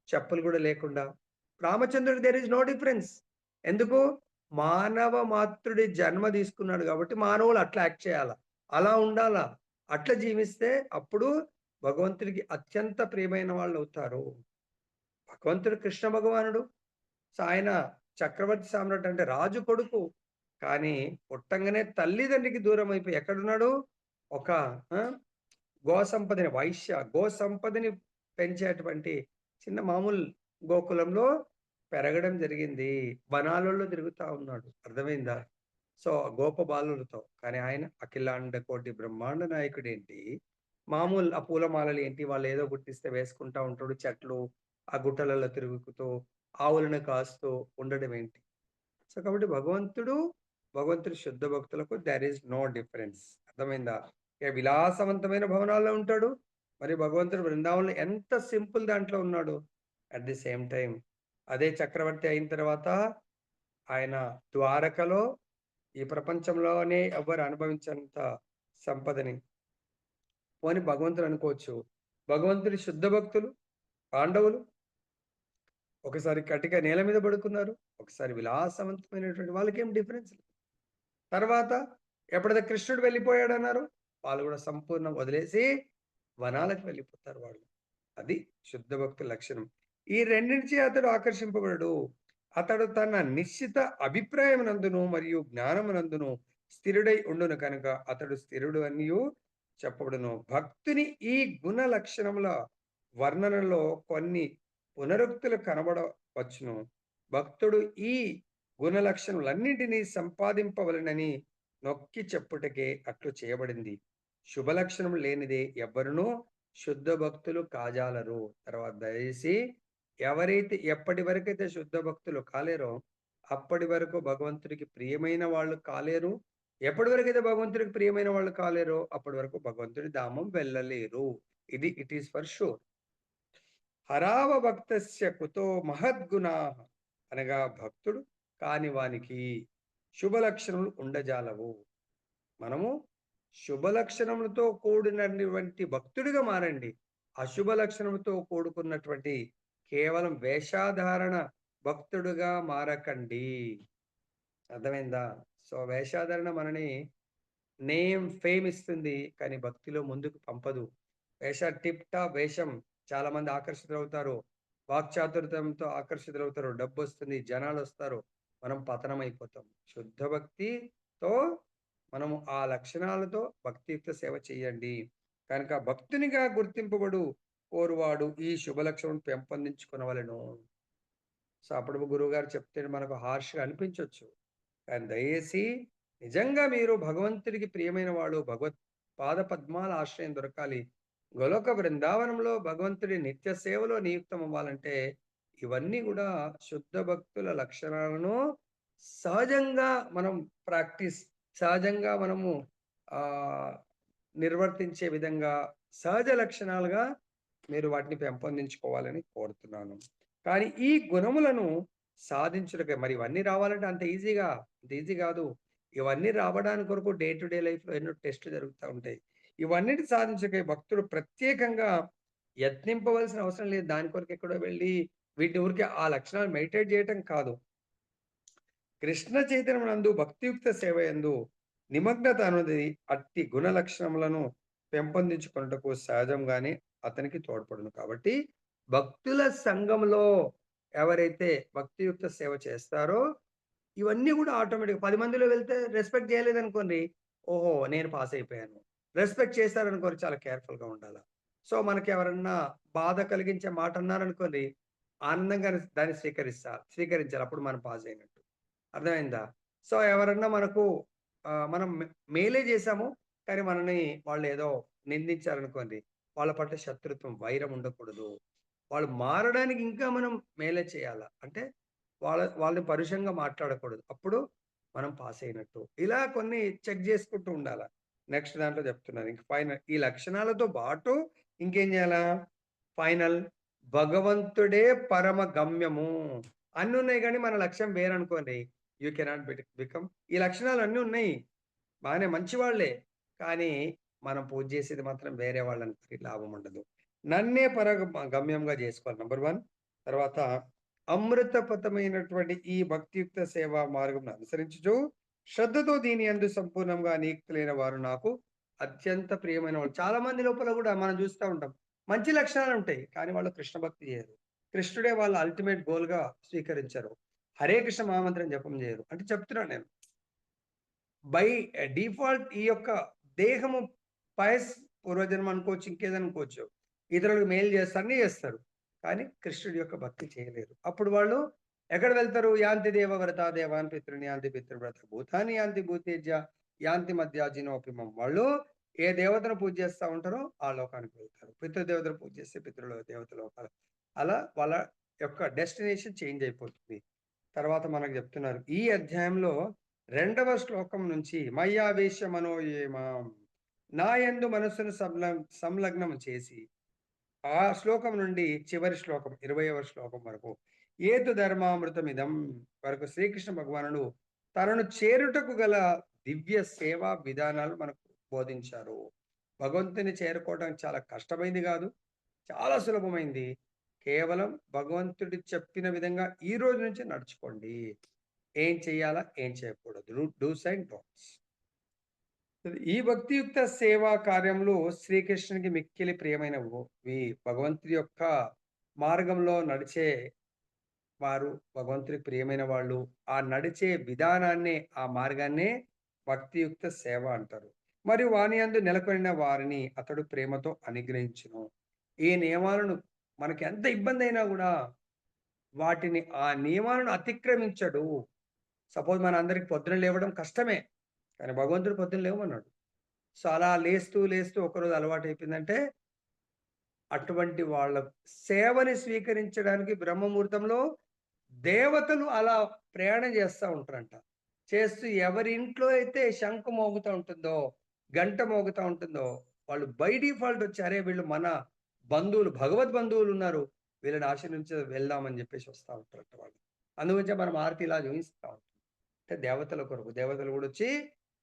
చెప్పులు గూడా లేకుండా. రామచంద్రుడికి దేర్ ఈస్ నో డిఫరెన్స్. ఎందుకు? మానవ మాతృడి జన్మ తీసుకున్నాడు గాబట్టి, మానవులు అట్లా యాక్ట్ చేయాలా. అలా ఉండాలా. అట్లా జీవిస్తే అప్పుడు భగవంతుడికి అత్యంత ప్రియమైన వాళ్ళవుతారు. భగవంతుడు కృష్ణ భగవానుడు. సో, ఆయన చక్రవర్తి సామ్రాట్ అంటే రాజు కొడుకు. కానీ పుట్టంగానే తల్లిదండ్రికి దూరమైపోయి ఎక్కడున్నాడు? ఒక ఆ! గో సంపదని పెంచేటువంటి చిన్న మామూలు గోకులంలో పెరగడం జరిగింది. వనాలలో తిరుగుతా ఉన్నాడు. అర్థమైందా? సో, గోపబాలులతో. కానీ ఆయన అఖిలాండ కోటి బ్రహ్మాండ నాయకుడేంటి, మామూలు ఆ పూలమాలలేంటి వాళ్ళేదో గుర్తిస్తే వేసుకుంటా ఉంటాడు. చెట్లు, ఆ గుట్టలలో తిరుగుతూ, ఆవులను కాస్తూ ఉండడం ఏంటి? సో, కాబట్టి భగవంతుడు శుద్ధ భక్తులకు దేర్ ఈస్ నో డిఫరెన్స్. అర్థమైందా? విలాసవంతమైన భవనాల్లో ఉంటాడు. మరి భగవంతుడు బృందావనంలో ఎంత సింపుల్ దాంట్లో ఉన్నాడు. అట్ ది సేమ్ టైమ్ అదే చక్రవర్తి అయిన తర్వాత ఆయన ద్వారకలో ఈ ప్రపంచంలోనే ఎవ్వరు అనుభవించనంత సంపదని పోనీ భగవంతుడు అనుకోవచ్చు. భగవంతుడి శుద్ధ భక్తులు, పాండవులు ఒకసారి కటిక నేల మీద పడుకున్నారు. ఒకసారి విలాసవంతమైనటువంటి వాళ్ళకేం డిఫరెన్స్ లేదు. తర్వాత ఎప్పుడైతే కృష్ణుడు వెళ్ళిపోయాడన్నారు, వాళ్ళు గూడా సంపూర్ణం వదిలేసి వనాలకు వెళ్ళిపోతారు వాళ్ళు. అది శుద్ధ భక్తుల లక్షణం. ఈ రెండిటిచే అతడు ఆకర్షింపబడడు. అతడు తన నిశ్చిత అభిప్రాయమునందును మరియు జ్ఞానమునందును స్థిరుడై ఉండును కనుక అతడు స్థిరుడు అనియు చెప్పబడును. భక్తుని ఈ గుణ లక్షణముల వర్ణనలో కొన్ని పునరుక్తులు కనబడవచ్చును. భక్తుడు ఈ గుణ లక్షణములన్నిటినీ సంపాదింపవలెనని నొక్కి చెప్పుటకే అట్లు చేయబడింది. శుభ లక్షణం లేనిదే ఎవ్వరునూ శుద్ధ భక్తులు కాజాలరు. తర్వాత దయచేసి ఎవరైతే ఎప్పటి వరకైతే శుద్ధ భక్తులు కాలేరో, అప్పటి వరకు భగవంతుడికి ప్రియమైన వాళ్ళు కాలేరు. ఎప్పటి వరకైతే భగవంతుడికి ప్రియమైన వాళ్ళు కాలేరో, అప్పటి వరకు భగవంతుడి ధామం వెళ్ళలేరు. ఇది ఇట్ ఈస్ ఫర్ ష్యూర్. హరావ భక్తస్య కుతో మహద్గుణాః అనగా భక్తుడు కాని వానికి శుభ లక్షణములు ఉండజాలవు. మనము శుభ లక్షణములతో కూడినటువంటి భక్తుడిగా మారండి. అశుభ లక్షణములతో కూడుకున్నటువంటి కేవలం వేషాధారణ భక్తుడుగా మారకండి. అర్థమైందా? సో, వేషాధారణ మనని నేమ్, ఫేమ్ ఇస్తుంది. కానీ భక్తిలో ముందుకు పంపదు. టిప్ టాప్ వేషం చాలా మంది ఆకర్షితులవుతారు. వాక్చాతుర్యంతో ఆకర్షితులవుతారు. డబ్బొస్తుంది, జనాలొస్తారు. మనం పతనమైపోతాం. శుద్ధ భక్తితో మనము ఆ లక్షణాలతో భక్తియుక్త సేవ చేయండి. కనుక భక్తునిగా గుర్తింపబడు కోరువాడు ఈ శుభ లక్షణం పెంపొందించుకొనవలెను. సో, అప్పుడు గురువుగారు చెప్తే మనకు హార్ష్‌గా అనిపించొచ్చు. కానీ దయచేసి నిజంగా మీరు భగవంతుడికి ప్రియమైన వాడు, భగవత్ పాద పద్మాల ఆశ్రయం దొరకాలి. గోలోక బృందావనంలో భగవంతుడి నిత్య సేవలో నియుక్తం అవ్వాలంటే, ఇవన్నీ గూడా శుద్ధ భక్తుల లక్షణాలను సహజంగా మనం ప్రాక్టీస్ సహజంగా మనము ఆహ్, నిర్వర్తించే విధంగా సహజ లక్షణాలుగా మీరు వాటిని పెంపొందించుకోవాలని కోరుతున్నాను. కానీ ఈ గుణములను సాధించుటకై మరి ఇవన్నీ రావాలంటే అంత ఈజీ గాదు. ఇవన్నీ రావడానికి కొరకు డే టు డే లైఫ్‌లో ఎన్నో టెస్ట్‌లు జరుగుతా ఉంటాయి. ఇవన్నిటిని సాధించకై భక్తుడు ప్రత్యేకంగా యత్నింపవలసిన అవసరం లేదు. దాని కొరకు ఎక్కడో వెళ్లి వీటిని ఊరికే ఆ లక్షణాలు మెడిటేట్ చేయటం కాదు. కృష్ణ చైతన్యమునందు భక్తియుక్త సేవయందు నిమగ్నత అన్నది అట్టి గుణ లక్షణములను పెంపొందించుకొనుటకు సహజంగానే అతనికి తోడ్పడును. కాబట్టి భక్తుల సంఘంలో ఎవరైతే భక్తియుక్త సేవ చేస్తారో ఇవన్నీ గూడా ఆటోమేటిక్‌గా 10 మందిలో వెళ్తే రెస్పెక్ట్ చేయలేదనుకోండి, ఓహో! నేను పాస్ అయిపోయాను. రెస్పెక్ట్ చేశారనుకోండి చాలా కేర్‌ఫుల్‌గా ఉండాల. సో, మనకెవరన్నా బాధ కలిగించే మాట అన్నారనుకోండి, ఆనందంగా దాన్ని స్వీకరించాలి. అప్పుడు మనం పాస్ అయినట్టు. అర్థమైందా? సో, ఎవరన్నా మనకు మనం మేలే జేశాము. కానీ మనని వాళ్ళు ఏదో నిందించారనుకోండి, వాళ్ళ పట్ల శత్రుత్వం, వైరం ఉండకూడదు. వాళ్ళు మారడానికి ఇంకా మనం మేలే చేయాల. అంటే వాళ్ళని పరుషంగా మాట్లాడకూడదు. అప్పుడు మనం పాస్ అయినట్టు. ఇలా కొన్ని చెక్ చేసుకుంటూ ఉండాల. నెక్స్ట్ దాంట్లో చెప్తున్నాను. ఇంక ఫైనల్ ఈ లక్షణాలతో పాటు ఇంకేం చేయాలా? ఫైనల్ భగవంతుడే పరమ గమ్యము. అన్నీ ఉన్నాయి గానీ మన లక్ష్యం వేరనుకోండి. యూ కెనాట్ బికమ్ ఈ లక్షణాలు అన్నీ ఉన్నాయి. బానే మంచివాళ్ళే. కానీ మనం పూజ చేసేది మాత్రం వేరే వాళ్ళనుకోని లాభం ఉండదు. నన్నే గమ్యంగా జేసుకోవాలి నంబర్ 1. తర్వాత అమృతపతమైనటువంటి ఈ భక్తియుక్త సేవా మార్గమును అనుసరించుచు, శ్రద్ధతో దీని యందు సంపూర్ణంగా నియుక్తులైన వారు నాకు అత్యంత ప్రియమైన వాళ్ళు. చాలా మంది లోపల గూడా మనం జూస్తా ఉంటాం. మంచి లక్షణాలుంటాయి. కానీ వాళ్ళు కృష్ణ భక్తి జేయరు. కృష్ణుడే వాళ్ళ అల్టిమేట్ గోల్‌గా స్వీకరించరు. హరే కృష్ణ మహామంత్రం జపం జేయరు. అంటే చెప్తున్నాను నేను. బై డిఫాల్ట్ ఈ యొక్క దేహము పయస్ పూర్వజన్మ అనుకోవచ్చు, ఇంకేదైనా అనుకోవచ్చు. ఇతరులకు మేలు చేస్తారు, అన్నీ చేస్తారు. కానీ కృష్ణుడి యొక్క భక్తి చేయలేరు. అప్పుడు వాళ్ళు ఎక్కడ వెళ్తారు? యాంతి దేవ వ్రతా దేవాన్ పితృని యాంతి పితృవ్రత భూతాని యాంతి భూతేజ్య యాంతి మధ్యాజినోపిమం. వాళ్ళు ఏ దేవతను పూజ చేస్తా ఉంటారో ఆ లోకానికి వెళ్తారు. పితృదేవతను పూజ చేస్తే దేవత లోకాలు. అలా వాళ్ళ యొక్క డెస్టినేషన్ చేంజ్ అయిపోతుంది. తర్వాత మనకు చెప్తున్నారు. ఈ అధ్యాయంలో 2వ శ్లోకం నుంచి మయ్యావేశ్య మనోయేమాం నాయందు మనస్సును సంలగ్నం చేసి ఆ శ్లోకం నుండి చివరి శ్లోకం 20వ శ్లోకం వరకు ఏతు ధర్మామృతమిదం వరకు శ్రీకృష్ణ భగవానుడు తనను చేరుటకు గల దివ్య సేవా విధానాలు మనకు బోధించారు. భగవంతుని చేరుకోవడం చాలా కష్టమైంది కాదు, చాలా సులభమైంది. కేవలం భగవంతుడు చెప్పిన విధంగా ఈ రోజు నుంచి నడుచుకోండి. ఏం చేయాలా? ఏం చేయకూడదు? Dos and don'ts. ఈ భక్తియుక్త సేవా కార్యంలో శ్రీకృష్ణునికి మిక్కిలి ప్రియమైనవి. భగవంతుడి యొక్క మార్గంలో నడిచే వారు భగవంతుడికి ప్రియమైన వాళ్ళు. ఆ నడిచే విధానాన్నే, ఆ మార్గాన్నే భక్తియుక్త సేవ అంటారు. మరియు వాని యందు నెలకొనిన వారిని అతడు ప్రేమతో అనుగ్రహించును. ఈ నియమాలను మనకి ఎంత ఇబ్బందైనా గూడా వాటిని ఆ నియమాలను అతిక్రమించడు. సపోజ్ మనందరికి పొద్దున లేవడం కష్టమే. కానీ భగవంతుడు పొద్దున లేవమన్నాడు. సో, అలా లేస్తూ, లేస్తూ ఒకరోజు అలవాటయిపోయిందంటే, అటువంటి వాళ్ళ సేవని స్వీకరించడానికి బ్రహ్మముహూర్తంలో దేవతలు అలా ప్రయాణం చేస్తా ఉంటారంట. చేస్తూ ఎవరి ఇంట్లో అయితే శంఖు మోగుతా ఉంటుందో, గంట మోగుతా ఉంటుందో, వాళ్ళు బై డిఫాల్ట్ వచ్చి అరే! వీళ్ళు మన బంధువులు, భగవద్ బంధువులున్నారు. వీళ్ళని ఆశీర్వదించి వెళ్దామని జెప్పేసి వస్తా ఉంటారంట వాళ్ళు. అందుగురించే మనం హారతి ఇలా చూయిస్తా ఉంటాం. అంటే దేవతల కొరకు. దేవతలు గూడొచ్చి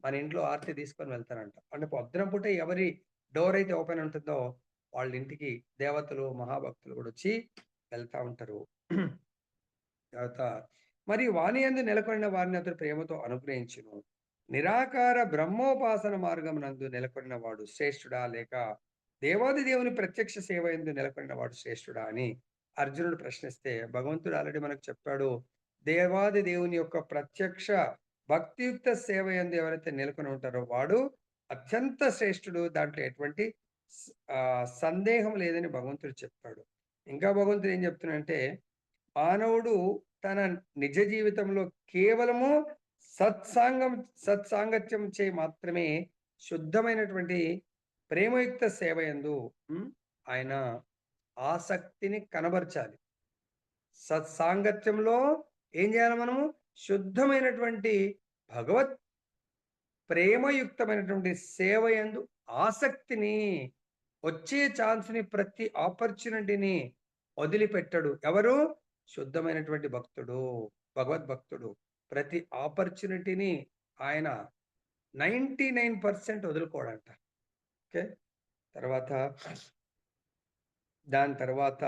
మన ఇంట్లో ఆర్తి తీసుకొని వెళ్తారంట. అంటే పొద్దున పూట ఎవరి డోర్ అయితే ఓపెన్ ఉంటుందో వాళ్ళ ఇంటికి దేవతలు, మహాభక్తులు గూడొచ్చి వెళ్తా ఉంటారు. తర్వాత మరి వాని యందు నెలకొనిన వారిని అతడు ప్రేమతో అనుగ్రహించును. నిరాకార బ్రహ్మోపాసన మార్గమునందు నెలకొనిన వాడు శ్రేష్ఠుడా? లేక దేవాది దేవుని ప్రత్యక్ష సేవ యందు నెలకొనిన వాడు శ్రేష్ఠుడా? అని అర్జునుడు ప్రశ్నిస్తే భగవంతుడు ఆల్రెడీ మనకు చెప్పాడు. దేవాది దేవుని యొక్క ప్రత్యక్ష భక్తియుక్త సేవ యందు ఎవరైతే నెలకొని ఉంటారో వాడు అత్యంత శ్రేష్ఠుడు. దాంట్లో ఎటువంటి సందేహం లేదని భగవంతుడు చెప్పాడు. ఇంకా భగవంతుడు ఏం చెప్తున్నాడంటే మానవుడు తన నిజ జీవితంలో కేవలము సత్సాంగం సత్సాంగత్యం చే మాత్రమే శుద్ధమైనటువంటి ప్రేమయుక్త సేవ యందు ఆయన ఆసక్తిని కనబరచాలి. సత్సాంగత్యంలో ఏం చేయాలి మనము? శుద్ధమైనటువంటి భగవత్ ప్రేమయుక్తమైనటువంటి సేవ యందు ఆసక్తిని, వచ్చే ఛాన్స్‌ని, ప్రతి ఆపర్చునిటీని వదిలిపెట్టడు. ఎవరు? శుద్ధమైనటువంటి భక్తుడు, భగవద్భక్తుడు. ప్రతి ఆపర్చునిటీని ఆయన 99% వదులుకోడంట. ఓకే. తర్వాత దాని తర్వాత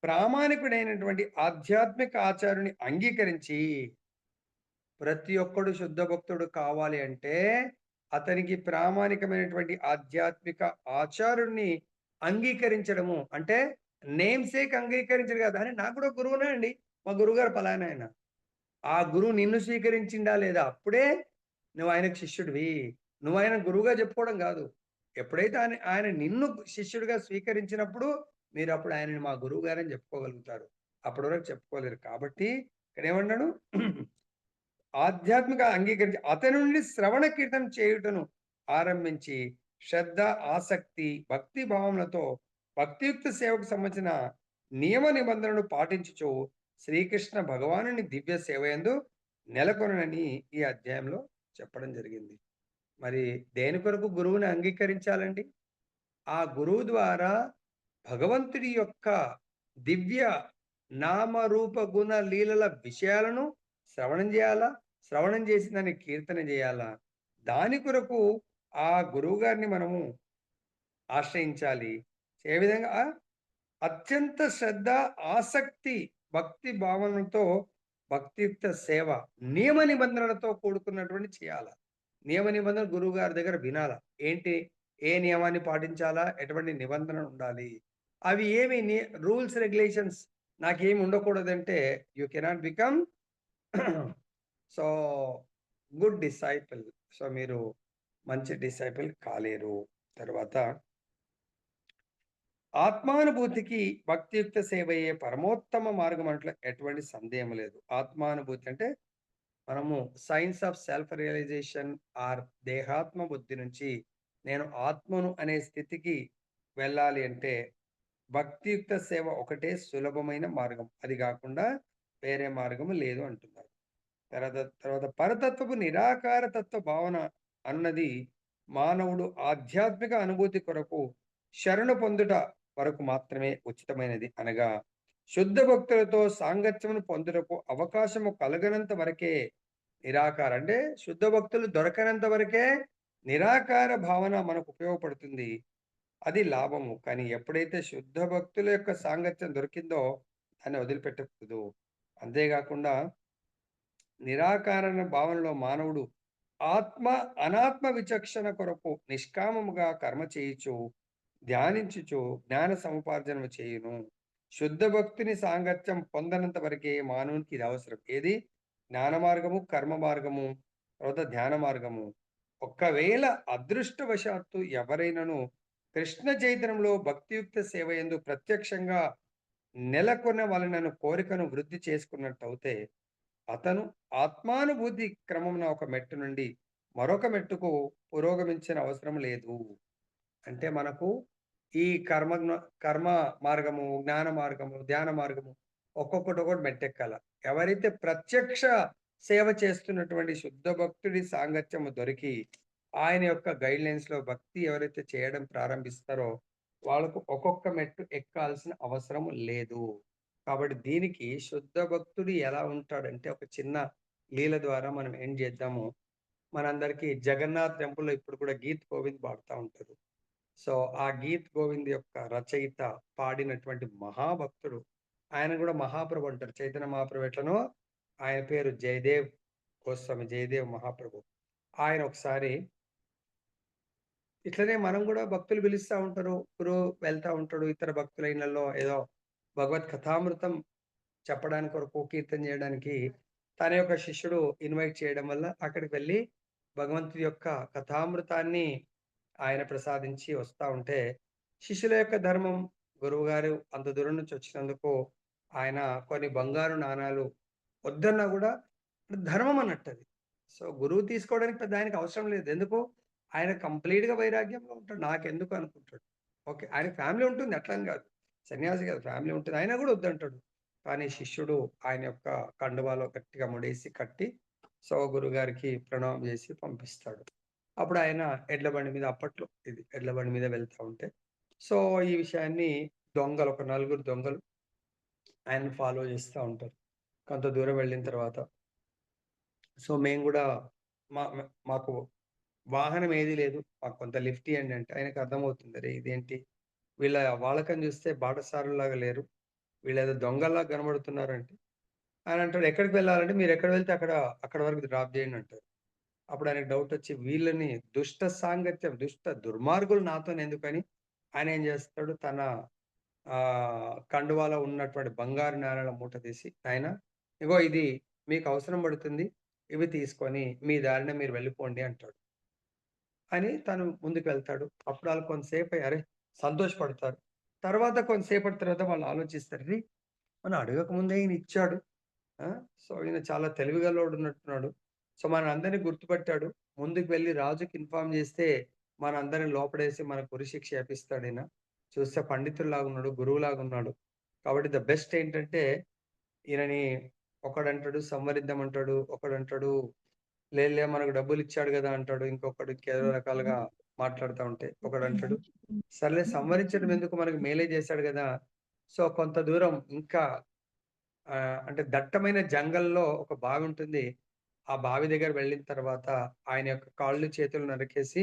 ప్రామాణికుడైనటువంటి ఆధ్యాత్మిక ఆచారుని అంగీకరించి ప్రతి ఒక్కడు శుద్ధ భక్తుడు కావాలి అంటే అతనికి ప్రామాణికమైనటువంటి ఆధ్యాత్మిక ఆచారుణ్ణి అంగీకరించడము. అంటే నేమ్ సేక్ అంగీకరించడు కాదు. అని నాకు కూడా గురువునే అండి. మా గురువుగారు పలానాయన. ఆ గురువు నిన్ను స్వీకరించిండా లేదా? అప్పుడే నువ్వు ఆయనకు శిష్యుడివి. నువ్వు ఆయన గురువుగా చెప్పుకోవడం కాదు. ఎప్పుడైతే ఆయన ఆయన నిన్ను శిష్యుడిగా స్వీకరించినప్పుడు మీరప్పుడు ఆయనని మా గురువుగారని చెప్పుకోగలుగుతారు. అప్పటి వరకు చెప్పుకోలేరు. కాబట్టి ఇక్కడేమన్నాడు? ఆధ్యాత్మిక అంగీకరించి అతని నుండి శ్రవణ కీర్తన చేయుటను ఆరంభించి శ్రద్ధ, ఆసక్తి, భక్తి భావములతో భక్తియుక్త సేవకు సంబంధించిన నియమ నిబంధనలు పాటించుచు శ్రీకృష్ణ భగవానుని దివ్య సేవయందు నెలకొనని ఈ అధ్యాయంలో చెప్పడం జరిగింది. మరి దేని కొరకు గురువుని అంగీకరించాలండి? ఆ గురువు ద్వారా భగవంతుడి యొక్క దివ్య నామరూప గుణ లీలల విషయాలను శ్రవణం చేయాలా? శ్రవణం చేసి దాన్ని కీర్తన చేయాలా? దాని కొరకు ఆ గురువు గారిని మనము ఆశ్రయించాలి. ఏ విధంగా? అత్యంత శ్రద్ధ, ఆసక్తి, భక్తి భావనతో భక్తియుక్త సేవ నియమ నిబంధనలతో కూడుకున్నటువంటి చేయాల. నియమ నిబంధనలు గురువు గారి దగ్గర వినాల. ఏంటి? ఏ నియమాన్ని పాటించాలా? ఎటువంటి నిబంధన ఉండాలి? అవి ఏమి రూల్స్, రెగ్యులేషన్స్ నాకేమి ఉండకూడదంటే you cannot become so good disciple. So మీరు మంచి డిసైపుల్ కాలేరు. తర్వాత ఆత్మానుభూతికి భక్తియుక్త సేవయే పరమోత్తమ మార్గం అంట్లో ఎటువంటి సందేహం లేదు. ఆత్మానుభూతి అంటే మనము science of self realisation or దేహాత్మ బుద్ధి నుంచి నేను ఆత్మను అనే స్థితికి వెళ్ళాలి అంటే భక్తియుక్త సేవ ఒకటే సులభమైన మార్గం. అది కాకుండా వేరే మార్గము లేదు అంటున్నారు. తర్వాత పరతత్వపు నిరాకార తత్వ భావన అన్నది మానవుడు ఆధ్యాత్మిక అనుభూతి కొరకు శరణు పొందుట వరకు మాత్రమే ఉచితమైనది. అనగా శుద్ధ భక్తులతో సాంగత్యమును పొందుటకు అవకాశము కలగనంత వరకే నిరాకార అంటే శుద్ధ భక్తులు దొరకనంత వరకే నిరాకార భావన మనకు ఉపయోగపడుతుంది. అది లాభము. కానీ ఎప్పుడైతే శుద్ధ భక్తుల యొక్క సాంగత్యం దొరికిందో దాన్ని వదిలిపెట్టకూడదు. అంతేకాకుండా నిరాకారణ భావనలో మానవుడు ఆత్మ అనాత్మ విచక్షణ కొరకు నిష్కామముగా కర్మ చేయుచు ధ్యానించుచు జ్ఞాన సముపార్జనము చేయును. శుద్ధ భక్తుని సాంగత్యం పొందనంత వరకే మానవునికి ఇది అవసరం. ఏది? జ్ఞాన మార్గము, కర్మ మార్గము, తర్వాత ధ్యాన మార్గము. ఒక్కవేళ అదృష్టవశాత్తు ఎవరైనాను కృష్ణ చైతన్యంలో భక్తియుక్త సేవ యందు ప్రత్యక్షంగా నెలకొన్న వలనను కోరికను వృద్ధి చేసుకున్నట్టయితే అతను ఆత్మానుభూతి క్రమమున ఒక మెట్టు నుండి మరొక మెట్టుకు పురోగమించిన అవసరం లేదు. అంటే మనకు ఈ కర్మ మార్గము, జ్ఞాన మార్గము, ధ్యాన మార్గము ఒక్కొక్కటి మెట్టెక్కాల. ఎవరైతే ప్రత్యక్ష సేవ చేస్తున్నటువంటి శుద్ధ భక్తుడి సాంగత్యము దొరికి ఆయన యొక్క గైడ్‌లైన్స్ లో భక్తి ఎవరైతే చేయడం ప్రారంభిస్తారో వాళ్ళకు ఒక్కొక్క మెట్టు ఎక్కాల్సిన అవసరం లేదు. కాబట్టి దీనికి శుద్ధ భక్తుడు ఎలా ఉంటాడంటే ఒక చిన్న లీల ద్వారా మనం ఏం చేద్దాము. మనందరికీ జగన్నాథ్ టెంపుల్‌లో ఇప్పుడు కూడా గీత్ గోవింద్ పాడుతా ఉంటారు. సో ఆ గీత్ గోవింద్ యొక్క రచయిత పాడినటువంటి మహాభక్తుడు. ఆయన కూడా మహాప్రభు అంటారు. చైతన్య మహాప్రభు ఎట్లనో ఆయన పేరు జయదేవ్ గోస్వామి, జయదేవ్ మహాప్రభు. ఆయన ఒకసారి ఇట్లనే మనం కూడా భక్తులు పిలుస్తా ఉంటారు. గురువు వెళ్తా ఉంటాడు. ఇతర భక్తుల ఇళ్ళల్లో ఏదో భగవత్ కథామృతం చెప్పడానికి కొరకు కీర్తన చేయడానికి తన యొక్క శిష్యుడు ఇన్వైట్ చేయడం వల్ల అక్కడికి వెళ్ళి భగవంతుడి యొక్క కథామృతాన్ని ఆయన ప్రసాదించి వస్తా ఉంటే శిష్యుల యొక్క ధర్మం గురువు గారు అంత దూరం నుంచి వచ్చినందుకు ఆయన కొన్ని బంగారు నాణాలు వద్దన్నా కూడా ధర్మం అన్నట్టు. సో గురువు తీసుకోవడానికి పెద్ద ఆయనకు అవసరం లేదు. ఎందుకు? ఆయన కంప్లీట్ గా వైరాగ్యంలో ఉంటాడు. నాకెందుకు అనుకుంటాడు. ఓకే, ఆయన ఫ్యామిలీ ఉంటుంది, అట్లా అని కాదు. సన్యాసి కాదు, ఫ్యామిలీ ఉంటుంది, ఆయన కూడా వద్దంటాడు. కానీ శిష్యుడు ఆయన యొక్క కండువాలో గట్టిగా ముడేసి కట్టి సో గురుగారికి ప్రణామం చేసి పంపిస్తాడు. అప్పుడు ఆయన ఎడ్ల బండి మీద, అప్పట్లో ఇది ఎడ్ల బండి మీద వెళ్తా ఉంటే సో ఈ విషయాన్ని దొంగలు, ఒక నలుగురు దొంగలు ఆయన్ని ఫాలో చేస్తూ ఉంటారు. కొంత దూరం వెళ్ళిన తర్వాత సో మేము కూడా మాకు వాహనం ఏది లేదు, మాకు కొంత లిఫ్ట్ ఇయ్యండి అంటే ఆయనకు అర్థమవుతుంది. అరే ఇదేంటి వీళ్ళ వాలకం చూస్తే బాటసారులాగా లేరు, వీళ్ళేదో దొంగల్లాగా కనబడుతున్నారంటే ఆయన అంటాడు ఎక్కడికి వెళ్ళాలంటే మీరు ఎక్కడ వెళ్తే అక్కడ వరకు డ్రాప్ చేయండి అంటారు. అప్పుడు ఆయనకు డౌట్ వచ్చి వీళ్ళని దుష్ట సాంగత్యం, దుష్ట దుర్మార్గులు నాతోని ఎందుకని ఆయన ఏం చేస్తాడు, తన కండువాలో ఉన్నటువంటి బంగారు నాణాల మూట తీసి ఆయన ఇగో ఇది మీకు అవసరం పడుతుంది, ఇవి తీసుకొని మీ దారిన మీరు వెళ్ళిపోండి అంటాడు. అని తను ముందుకు వెళ్తాడు. అప్పుడు వాళ్ళు కొంతసేపు అరే సంతోషపడతారు. తర్వాత కొంతసేపటి తర్వాత వాళ్ళు ఆలోచిస్తారు. "అరే! మనం అడగక ముందే ఈయన ఇచ్చాడు. ఆ! సో, ఈయన చాలా తెలివిగల్లోడు ఉన్నట్టున్నాడు. సో, మనందరిని గుర్తుపట్టాడు. ముందుకు వెళ్లి రాజుకి ఇన్ఫార్మ్ చేస్తే మనందరిని లోపడేసి మనకు ఉరిశిక్ష ఏపిస్తాడీన. చూస్తే పండితుల్లాగున్నాడు, గురువులాగున్నాడు. కాబట్టి ద బెస్ట్ ఏంటంటే ఈయనని ఒకడంటాడు సంవరిద్దామంటాడు. ఒకడంటాడు లేదులే మనకు డబ్బులిచ్చాడు గదా! అంటాడు. ఇంకొకడు ఇంకేదో రకాలుగా మాట్లాడుతా ఉంటే. ఒకడంటాడు సర్లే సంవరించడం ఎందుకు మనకు మేలే చేశాడు గదా! సో, కొంత దూరం ఇంకా అంటే దట్టమైన జంగల్‌లో ఒక బావి ఉంటుంది. ఆ బావి దగ్గర వెళ్ళిన తర్వాత ఆయన యొక్క కాళ్ళు, చేతులు నరికేసి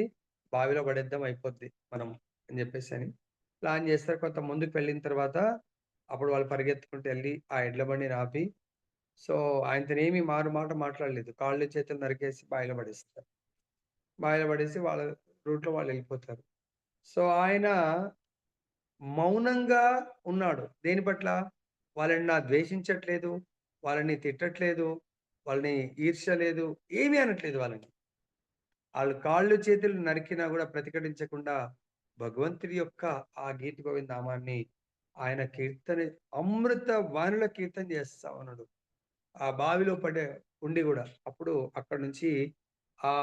బావిలో పడేద్దాం అయిపోద్ది మనం అని జెప్పేసని ప్లాన్ జేస్తారు. కొంత ముందుకు వెళ్ళిన తర్వాత అప్పుడు వాళ్ళు పరిగెత్తుకుంటూ ఎళ్లి ఆ ఎడ్ల బండిని ఆపి సో, ఆయనతోనేమి మారు మాట మాట్లాడలేదు. కాళ్ళు, చేతులు నరికేసి బావిలో పడేస్తారు. బావిలో పడేసి వాళ్ళ రూట్‌లో వాళ్ళెళ్ళిపోతారు. సో, ఆయన మౌనంగా ఉన్నాడు. దేని పట్ల? వాళ్ళని ద్వేషించట్లేదు. వాళ్ళని తిట్టట్లేదు. వాళ్ళని ఈర్ష్య లేదు. ఏమీ అనట్లేదు వాళ్ళని. ఆళ్ళు కాళ్ళు, చేతులు నరికినా గూడా ప్రతిఘటించకుండా భగవంతుడి యొక్క ఆ గీత గోవింద నామాన్ని ఆయన కీర్తన అమృత వాణిలో కీర్తన చేస్తా ఉన్నాడు. ఆ బావిలో ఉండి గూడా. అప్పుడు అక్కడి నుంచి ఆ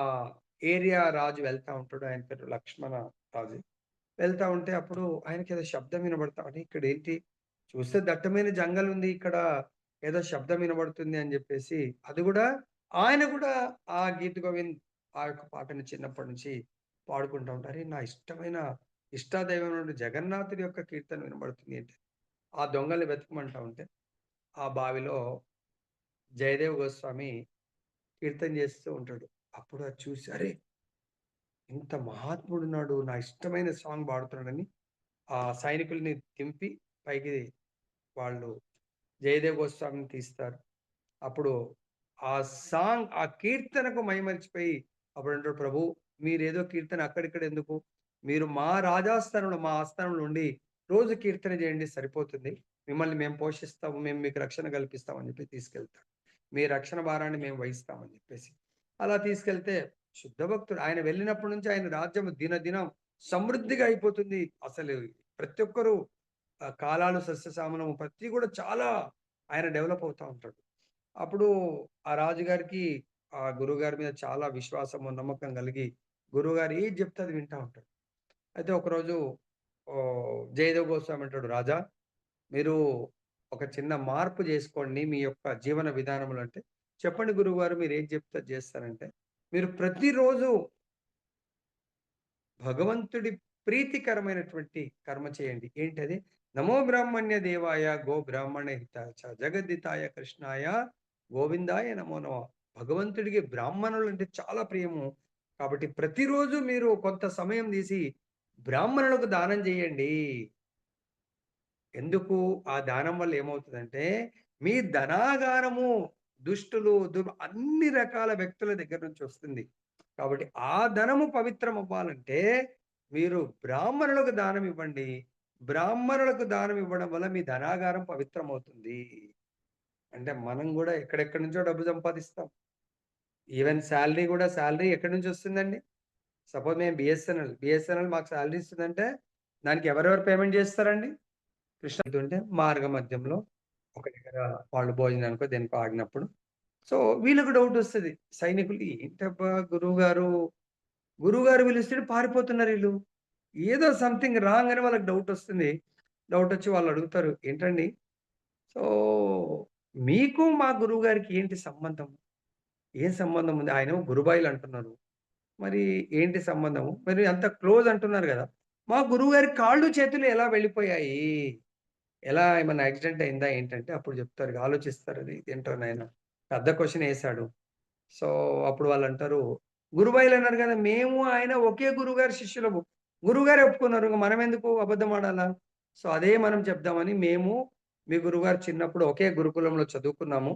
ఏరియా రాజు వెళ్తా ఉంటాడు. ఆయన పేరు లక్ష్మణ రాజు. వెళ్తా ఉంటే అప్పుడు ఆయనకేదో శబ్దం వినబడతా ఉంటే ఇక్కడేంటి? చూస్తే దట్టమైన జంగల్ ఉంది. ఇక్కడ ఏదో శబ్దం వినబడుతుంది అని జెప్పేసి అది గూడా ఆయన గూడా ఆ గీత గోవింద్ ఆ యొక్క పాటని చిన్నప్పటి నుంచి పాడుకుంటా ఉంటారు. అరే! నా ఇష్టమైన ఇష్టాదైవమైనటువంటి జగన్నాథుడి యొక్క కీర్తన వినబడుతుంది ఏంటి? ఆ దొంగల్ని వెతకమంటా ఉంటే ఆ బావిలో జయదేవ్ గోస్వామి కీర్తన చేస్తూ ఉంటాడు. అప్పుడు అది చూసి అరే! ఇంత మహాత్ముడున్నాడు. నా ఇష్టమైన సాంగ్ పాడుతున్నాడని ఆ సైనికుల్ని దింపి పైకి వాళ్ళు జయదేవ్ గోస్వామిని తీస్తారు. అప్పుడు ఆ సాంగ్ ఆ కీర్తనకు మైమరిచిపోయి అప్పుడంటాడు ప్రభు మీరేదో కీర్తన అక్కడిక్కడ ఎందుకు? మీరు మా రాజాస్థానంలో మా ఆస్థానంలో ఉండి రోజు కీర్తన చేయండి సరిపోతుంది. మిమ్మల్ని మేము పోషిస్తాము. మేము మీకు రక్షణ కల్పిస్తాం అని చెప్పి తీసుకెళ్తాడు. మీ రక్షణ భారాన్ని మేము వహిస్తామని చెప్పేసి. అలా తీసుకెళ్తే శుద్ధ భక్తుడు. ఆయన వెళ్ళినప్పటి నుంచి ఆయన రాజ్యం దినదినం సమృద్ధిగా అయిపోతుంది. అసలు ప్రతి ఒక్కరు కాలాలు సస్యశ్యామలము ప్రతి కూడా చాలా ఆయన డెవలప్ అవుతా ఉంటాడు. అప్పుడు ఆ రాజుగారికి ఆ గురువుగారి మీద చాలా విశ్వాసము, నమ్మకం కలిగి గురువుగారు ఏది చెప్తే అది వింటా ఉంటాడు. అయితే ఒకరోజు జయదేవ్ గోస్వామి అంటాడు, "రాజా మీరు ఒక చిన్న మార్పు జేసుకోండి మీ యొక్క జీవన విధానంలో" అంటే, "చెప్పండి గురువుగారు మీరేం చెప్తే అది చేస్తానంటే" "మీరు ప్రతిరోజు భగవంతుడి ప్రీతికరమైనటువంటి కర్మ చేయండి. ఏంటది? నమో బ్రాహ్మణ్య దేవాయ గో బ్రాహ్మణ హితాయ చ జగద్దితాయ కృష్ణాయ గోవిందాయ నమో నమః. భగవంతుడికి బ్రాహ్మణులంటే చాలా ప్రియము. కాబట్టి ప్రతిరోజు మీరు కొంత సమయం తీసి బ్రాహ్మణులకు దానం చేయండి. ఎందుకు? ఆ దానం వల్ల ఏమవుతదంటే, మీ ధనాగారము దుష్టులు, అన్ని రకాల వ్యక్తుల దగ్గర నుంచి వస్తుంది. కాబట్టి ఆ ధనము పవిత్రం అవ్వాలంటే, మీరు బ్రాహ్మణులకు దానం ఇవ్వండి. బ్రాహ్మణులకు దానం ఇవ్వడం వల్ల మీ ధనాగారం పవిత్రమవుతుంది. అంటే మనం గూడా ఎక్కడెక్కడి నుంచో డబ్బు సంపాదిస్తాం. ఈవెన్ సాలరీ ఎక్కడి నుంచి వస్తుందండి? సపోజ్ మేము బిఎస్ఎన్ఎల్ మాకు సాలరీ ఇస్తుందంటే, దానికి ఎవరెవరు పేమెంట్ చేస్తారండి? కృష్ణ వెళ్తుంటే మార్గ మధ్యంలో ఒక దగ్గర వాళ్ళు భోజనానికో దేనికో ఆగినప్పుడు సో వీళ్ళకి డౌటొస్తది. సైనికులు ఏంటబ్బా గురువుగారు పిలుస్తుంటే పారిపోతున్నారు ఈళ్ళు. ఏదో సంథింగ్ రాంగ్ అని వాళ్ళకి డౌటొస్తుంది. డౌటొచ్చి వాళ్ళు అడుగుతారు. ఏంటండి? సో మీకు మా గురువుగారికి ఏంటి సంబంధం? ఏం సంబంధం ఉంది? ఆయనేమో గురుబాయిలు అంటున్నారు. మరి ఏంటి సంబంధము? మరి అంత క్లోజ్ అంటున్నారు గదా! మా గురువుగారి కాళ్ళు, చేతులు ఎలా వెళ్ళిపోయాయి? ఎలా ఏమన్నా యాక్సిడెంట్ అయిందా ఏంటంటే అప్పుడు జెప్తారు. ఆలోచిస్తారు. అది ఇదేంటో నాయన పెద్ద క్వెషన్ ఏసాడు. సో, అప్పుడు వాళ్ళంటారు, గురుబాయిలన్నారు గదా! మేము ఆయన ఒకే గురువుగారి శిష్యులము. గురువుగారే ఒప్పుకున్నారు. ఇంక మనమెందుకు అబద్ధం ఆడాలా? సో, అదే మనం చెప్దామని మేము మీ గురువుగారు చిన్నప్పుడు ఒకే గురుకులంలో చదువుకున్నాము.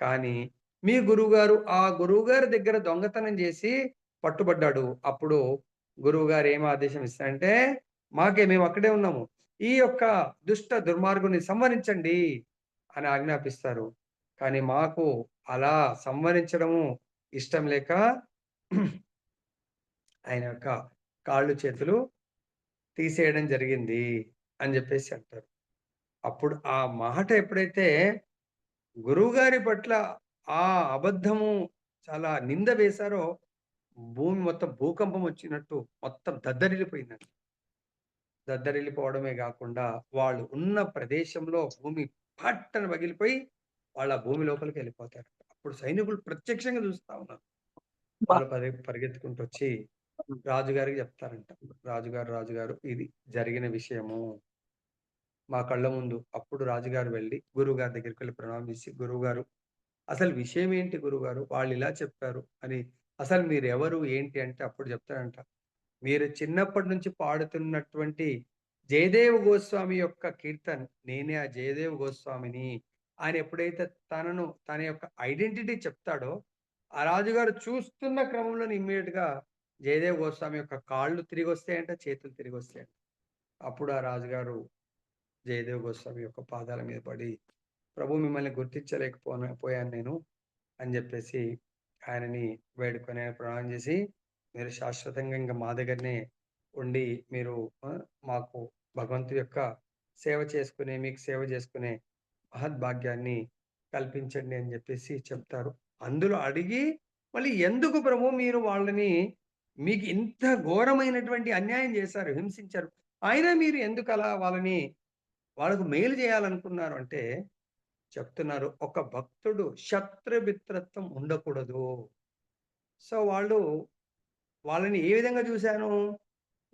కానీ మీ గురువుగారు ఆ గురువుగారి దగ్గర దొంగతనం జేసి పట్టుబడ్డాడు. అప్పుడు గురువుగారు ఏం ఆదేశం ఇస్తారంటే, మేము అక్కడే ఉన్నాము. ఈ యొక్క దుష్ట దుర్మార్గుడిని సంహరించండి అని ఆజ్ఞాపిస్తారు. కానీ మాకు అలా సంహరించడము ఇష్టం లేక ఆయన యొక్క కాళ్ళు, చేతులు తీసేయడం జరిగింది అని జెప్పేసి అంటారు. అప్పుడు ఆ మాట ఎప్పుడైతే గురువుగారి పట్ల ఆ అబద్ధము చాలా నింద వేశారో, భూమి మొత్తం భూకంపం వచ్చినట్టు మొత్తం దద్దరిల్లిపోయిందంట. దద్దరిల్లిపోవడమే గాకుండా వాళ్ళు ఉన్న ప్రదేశంలో భూమి పట్టన పగిలిపోయి వాళ్ళ భూమి లోపలికెళ్ళిపోతారు. అప్పుడు సైనికులు ప్రత్యక్షంగా చూస్తా ఉన్నారు. వాళ్ళు పరిగెత్తుకుంటొచ్చి రాజుగారికి చెప్తారంట. రాజుగారు ఇది జరిగిన విషయము. మా కళ్ళ ముందు. అప్పుడు రాజుగారు వెళ్లి గురువుగారి దగ్గరికెళ్లి ప్రణామం చేసి, "గురువుగారు అసలు విషయం ఏంటి గురువుగారు? వాళ్ళిలా చెప్పారు" అని. "అసలు మీరెవరు? ఏంటి?" అంటే అప్పుడు చెప్తాడంట. "మీరు చిన్నప్పటి నుంచి పాడుతున్నటువంటి జయదేవ గోస్వామి యొక్క కీర్తన్ నేనే ఆ జయదేవ గోస్వామిని." ఆయన ఎప్పుడైతే తన యొక్క ఐడెంటిటీ చెప్తాడో, ఆ రాజుగారు చూస్తున్న క్రమంలోనే ఇమ్మీడియేట్‌గా జయదేవ గోస్వామి యొక్క కాళ్ళు తిరిగొస్తాయంట, చేతులు తిరిగొస్తాయంట. అప్పుడు ఆ రాజుగారు జయదేవ గోస్వామి యొక్క పాదాల మీద పడి, "ప్రభు మిమ్మల్ని పోయాను నేను" అని జెప్పేసి ఆయనని వేడుకొని ప్రమాణం జేసి, "మీరు శాశ్వతంగా ఇంక మా దగ్గరనే ఉండి మీరు మాకు భగవంతుడి యొక్క మీకు సేవ చేసుకునే మహద్భాగ్యాన్ని కల్పించండి" అని జెప్పేసి చెప్తారు. అందులో అడిగి మళ్ళీ "ఎందుకు ప్రభు మీరు వాళ్ళని మీకు ఇంత ఘోరమైనటువంటి అన్యాయం జేశారు, హింసించారు. అయినా మీరు ఎందుకలా వాళ్ళకు మేలు జేయాలనుకున్నారు" అంటే చెప్తున్నారు. ఒక భక్తుడు శత్రుమిత్రత్వం ఉండకూడదు. సో, వాళ్ళని ఏ విధంగా చూసాను?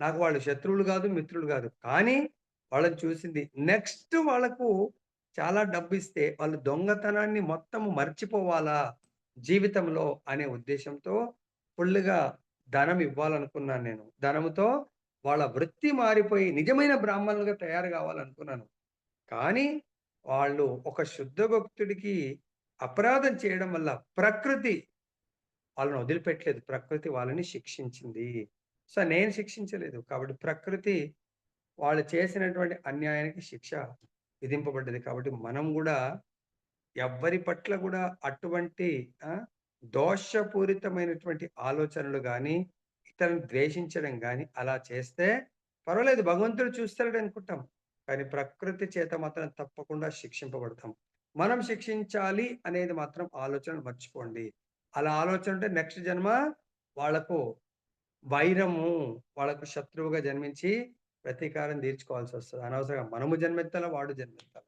నాకు వాళ్ళు శత్రువులు గాదు, మిత్రులు గాదు. కానీ వాళ్ళని చూసింది నెక్స్ట్ వాళ్ళకు చాలా డబ్బిస్తే వాళ్ళు దొంగతనాన్ని మొత్తం మర్చిపోవాలా జీవితంలో అనే ఉద్దేశ్యంతో ఫుల్లుగా ధనం ఇవ్వాలనుకున్నాను నేను. ధనముతో వాళ్ళ వృత్తి మారిపోయి నిజమైన బ్రాహ్మణులుగా తయారు గావాలనుకున్నాను. కానీ వాళ్ళు ఒక శుద్ధ భక్తుడికి అపరాధం చేయడం వల్ల ప్రకృతి వాళ్ళని వదిలిపెట్టలేదు. ప్రకృతి వాళ్ళని శిక్షించింది. సో, నేను శిక్షించలేదు. కాబట్టి ప్రకృతి వాళ్ళు చేసినటువంటి అన్యాయానికి శిక్ష విధింపబడ్డది. కాబట్టి మనం గూడా ఎవ్వరి పట్ల గూడా అటువంటి ఆ! దోషపూరితమైనటువంటి ఆలోచనలు గాని, ఇతరులను ద్వేషించడం గాని అలా చేస్తే పర్వాలేదు భగవంతుడు చూస్తాడనుకుంటాం. కానీ ప్రకృతి చేత మాత్రం తప్పకుండా శిక్షింపబడతాం. మనం శిక్షించాలి అనేది మాత్రం ఆలోచన మర్చిపోండి. అలా ఆలోచన ఉంటే నెక్స్ట్ జన్మ వాళ్ళకు వైరము, వాళ్ళకు శత్రువుగా జన్మించి ప్రతీకారం తీర్చుకోవాల్సొస్తది. అనవసరంగా మనము జన్మెత్తాలా, వాడు జన్మెత్తాలా.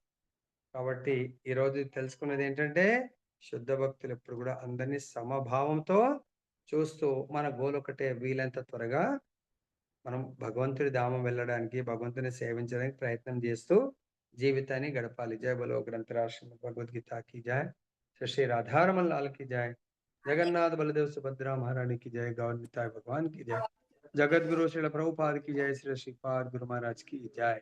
కాబట్టి ఈరోజు తెలుసుకున్నదేంటంటే, శుద్ధ భక్తులెప్పుడు గూడా అందరిని సమభావంతో చూస్తూ, మన గోల్ ఒకటే వీలైనంత త్వరగా మనం భగవంతుడి ధామం వెళ్ళడానికి, భగవంతుని సేవించడానికి ప్రయత్నం జేస్తూ జీవితాన్ని గడపాలి. జై బలో గ్రంథరాజ్ శ్రీమద్ భగవద్గీత की जय। श्री श्री राधारमण लाल की जय। जगन्नाथ बलदेव सुभद्रा महारानी की जय। गौर निताय भगवान की जय। जगत गुरु श्रील प्रभुपाद की जय। श्री श्रीपाद गुरु महाराज की जय।